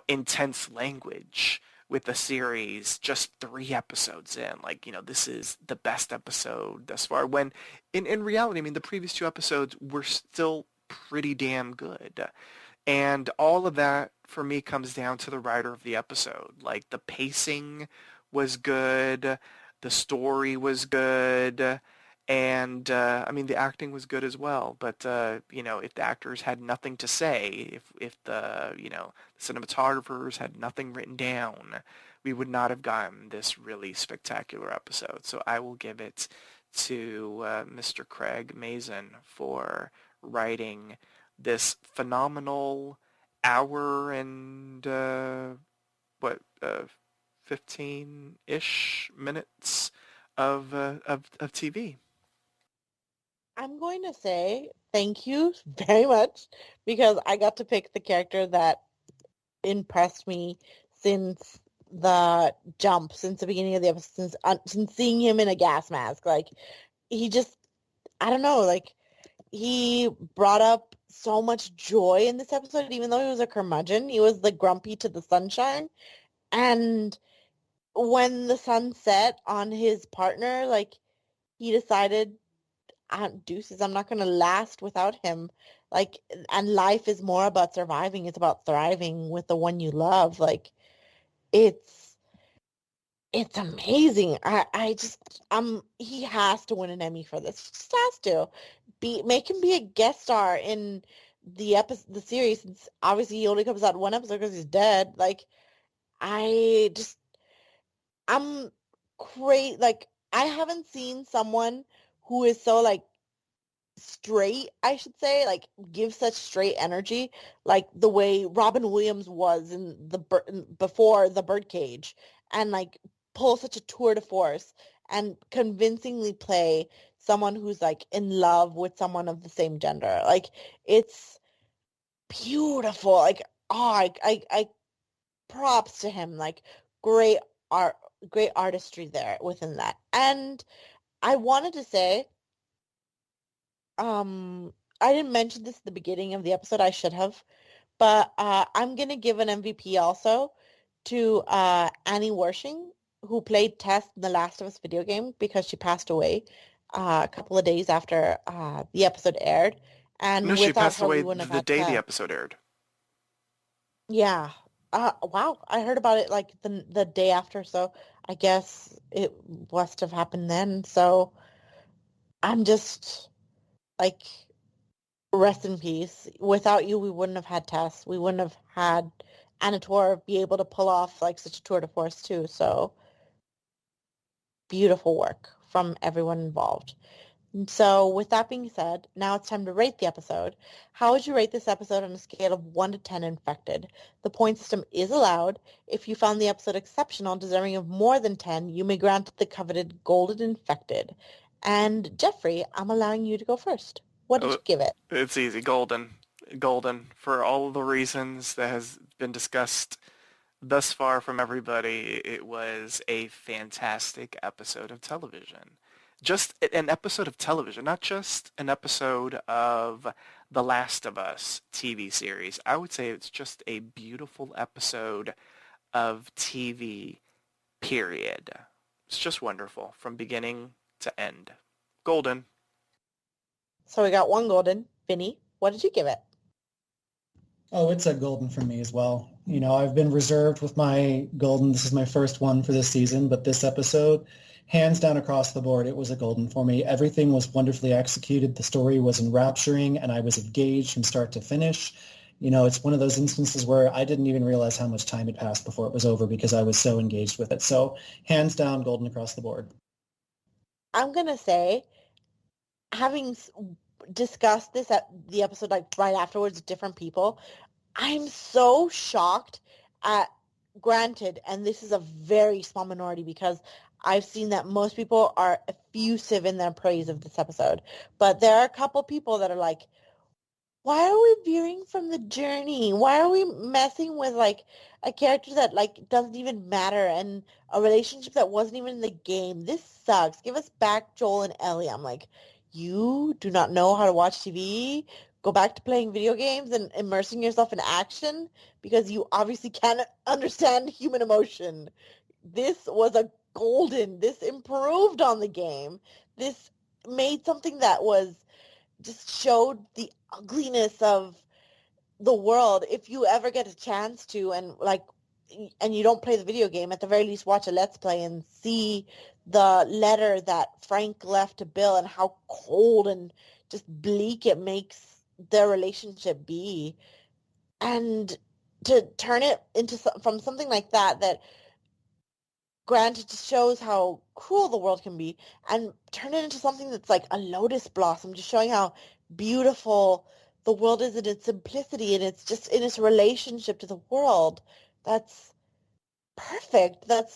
intense language with the series just 3 episodes in. Like, this is the best episode thus far. When in reality, I mean, the previous 2 episodes were still pretty damn good. And all of that for me comes down to the writer of the episode. Like the pacing was good, the story was good, and I mean the acting was good as well. But if the actors had nothing to say, if the the cinematographers had nothing written down, we would not have gotten this really spectacular episode. So I will give it to Mr. Craig Mazin for writing this phenomenal hour and 15-ish minutes of TV. I'm going to say thank you very much because I got to pick the character that impressed me since the jump, since the beginning of the episode, since seeing him in a gas mask. Like, he just, I don't know, like, he brought up so much joy in this episode, even though he was a curmudgeon. He was the grumpy to the sunshine. And when the sun set on his partner, like, he decided, deuces, I'm not going to last without him. Like, and life is more about surviving. It's about thriving with the one you love. Like, it's amazing. I just he has to win an Emmy for this. He just has to make him be a guest star in the series. Since obviously he only comes out in one episode because he's dead. Like, I just I'm great. Like, I haven't seen someone who is so like straight, I should say, like give such straight energy, like the way Robin Williams was in before the Birdcage, and like pull such a tour de force and convincingly play someone who's like in love with someone of the same gender. Like, it's beautiful. Like, oh, I props to him. Like, great art, great artistry there within that. And I wanted to say I didn't mention this at the beginning of the episode. I should have. But I'm going to give an MVP also to Annie Wershing, who played Tess in the Last of Us video game because she passed away a couple of days after the episode aired. No, And she without passed her, we away wouldn't have the had day the Tess. episode aired. Yeah. Wow. I heard about it like the day after, so I guess it must have happened then. So I'm just like, rest in peace. Without you, we wouldn't have had Tess. We wouldn't have had Anator be able to pull off like such a tour de force too. So beautiful work from everyone involved. And so with that being said, now it's time to rate the episode. How would you rate this episode on a scale of 1 to 10 infected? The point system is allowed. If you found the episode exceptional, deserving of more than 10, you may grant the coveted golden infected. And Jeffrey, I'm allowing you to go first. What did Oh, you give it? it's easy. Golden. Golden. For all the reasons that has been discussed thus far from everybody, it was a fantastic episode of television. Just an episode of television, not just an episode of The Last of Us TV series. I would say it's just a beautiful episode of TV, period. It's just wonderful from beginning to end. Golden. So we got one golden. Vinny, what did you give it? Oh, it's a golden for me as well. You know, I've been reserved with my golden. This is my first one for this season, but this episode, hands down across the board, it was a golden for me. Everything was wonderfully executed. The story was enrapturing, and I was engaged from start to finish. You know, it's one of those instances where I didn't even realize how much time had passed before it was over because I was so engaged with it. So, hands down, golden across the board. I'm going to say, having discussed this at the episode like right afterwards with different people, I'm so shocked at, granted, and this is a very small minority because I've seen that most people are effusive in their praise of this episode, but there are a couple people that are like, why are we veering from the journey? Why are we messing with like a character that like doesn't even matter and a relationship that wasn't even in the game? This sucks. Give us back Joel and Ellie. I'm like, you do not know how to watch TV? Go back to playing video games and immersing yourself in action because you obviously can't understand human emotion. This was a golden. This improved on the game. This made something that was just showed the ugliness of the world. If you ever get a chance to, and you don't play the video game, at the very least watch a let's play and see the letter that Frank left to Bill and how cold and just bleak it makes their relationship be. And to turn it into from something like that granted just shows how cruel the world can be, and turn it into something that's like a lotus blossom, just showing how beautiful the world is in its simplicity and it's just in its relationship to the world. That's perfect. That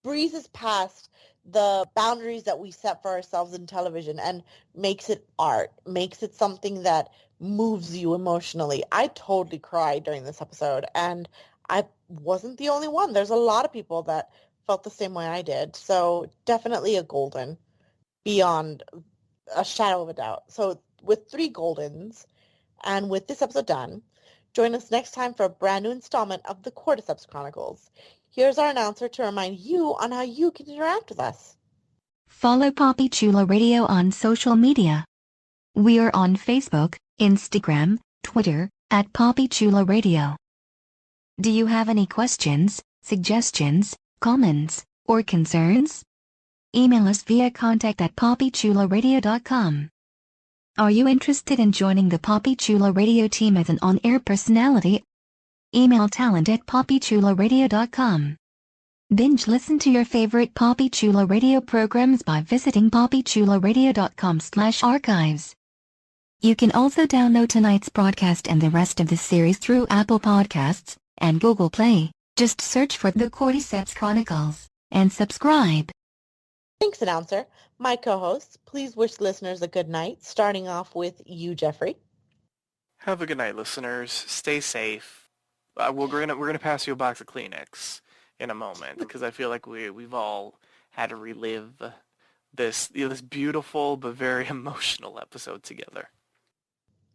breezes past the boundaries that we set for ourselves in television and makes it art, makes it something that moves you emotionally. I totally cried during this episode, and I wasn't the only one. There's a lot of people that felt the same way I did. So definitely a golden, beyond a shadow of a doubt. So with 3 goldens, and with this episode done, join us next time for a brand new installment of the Cordyceps Chronicles. Here's our announcer to remind you on how you can interact with us. Follow Poppy Chulo Radio on social media. We are on Facebook, Instagram, Twitter, at Poppy Chulo Radio. Do you have any questions, suggestions, comments, or concerns? Email us via contact@poppychuloradio.com. Are you interested in joining the Poppy Chulo Radio team as an on-air personality? Email talent@poppychuloradio.com. Binge listen to your favorite Poppy Chulo Radio programs by visiting poppychuloradio.com/archives. You can also download tonight's broadcast and the rest of the series through Apple Podcasts and Google Play. Just search for the Cordyceps Chronicles and subscribe. Thanks, announcer. My co-hosts, please wish listeners a good night, starting off with you, Jeffrey. Have a good night, listeners. Stay safe. We're gonna pass you a box of Kleenex in a moment because I feel like we've all had to relive this beautiful but very emotional episode together.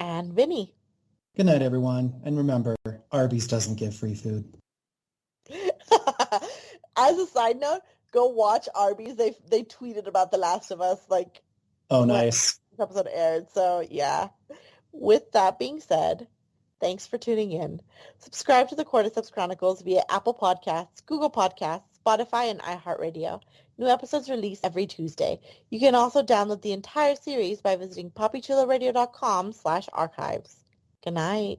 And Vinny. Good night, everyone. And remember, Arby's doesn't give free food. As a side note, go watch Arby's. They tweeted about The Last of Us like Oh, when nice. this episode aired. So yeah. With that being said, thanks for tuning in. Subscribe to the Cordyceps Chronicles via Apple Podcasts, Google Podcasts, Spotify, and iHeartRadio. New episodes released every Tuesday. You can also download the entire series by visiting poppychularadio.com/archives. Good night.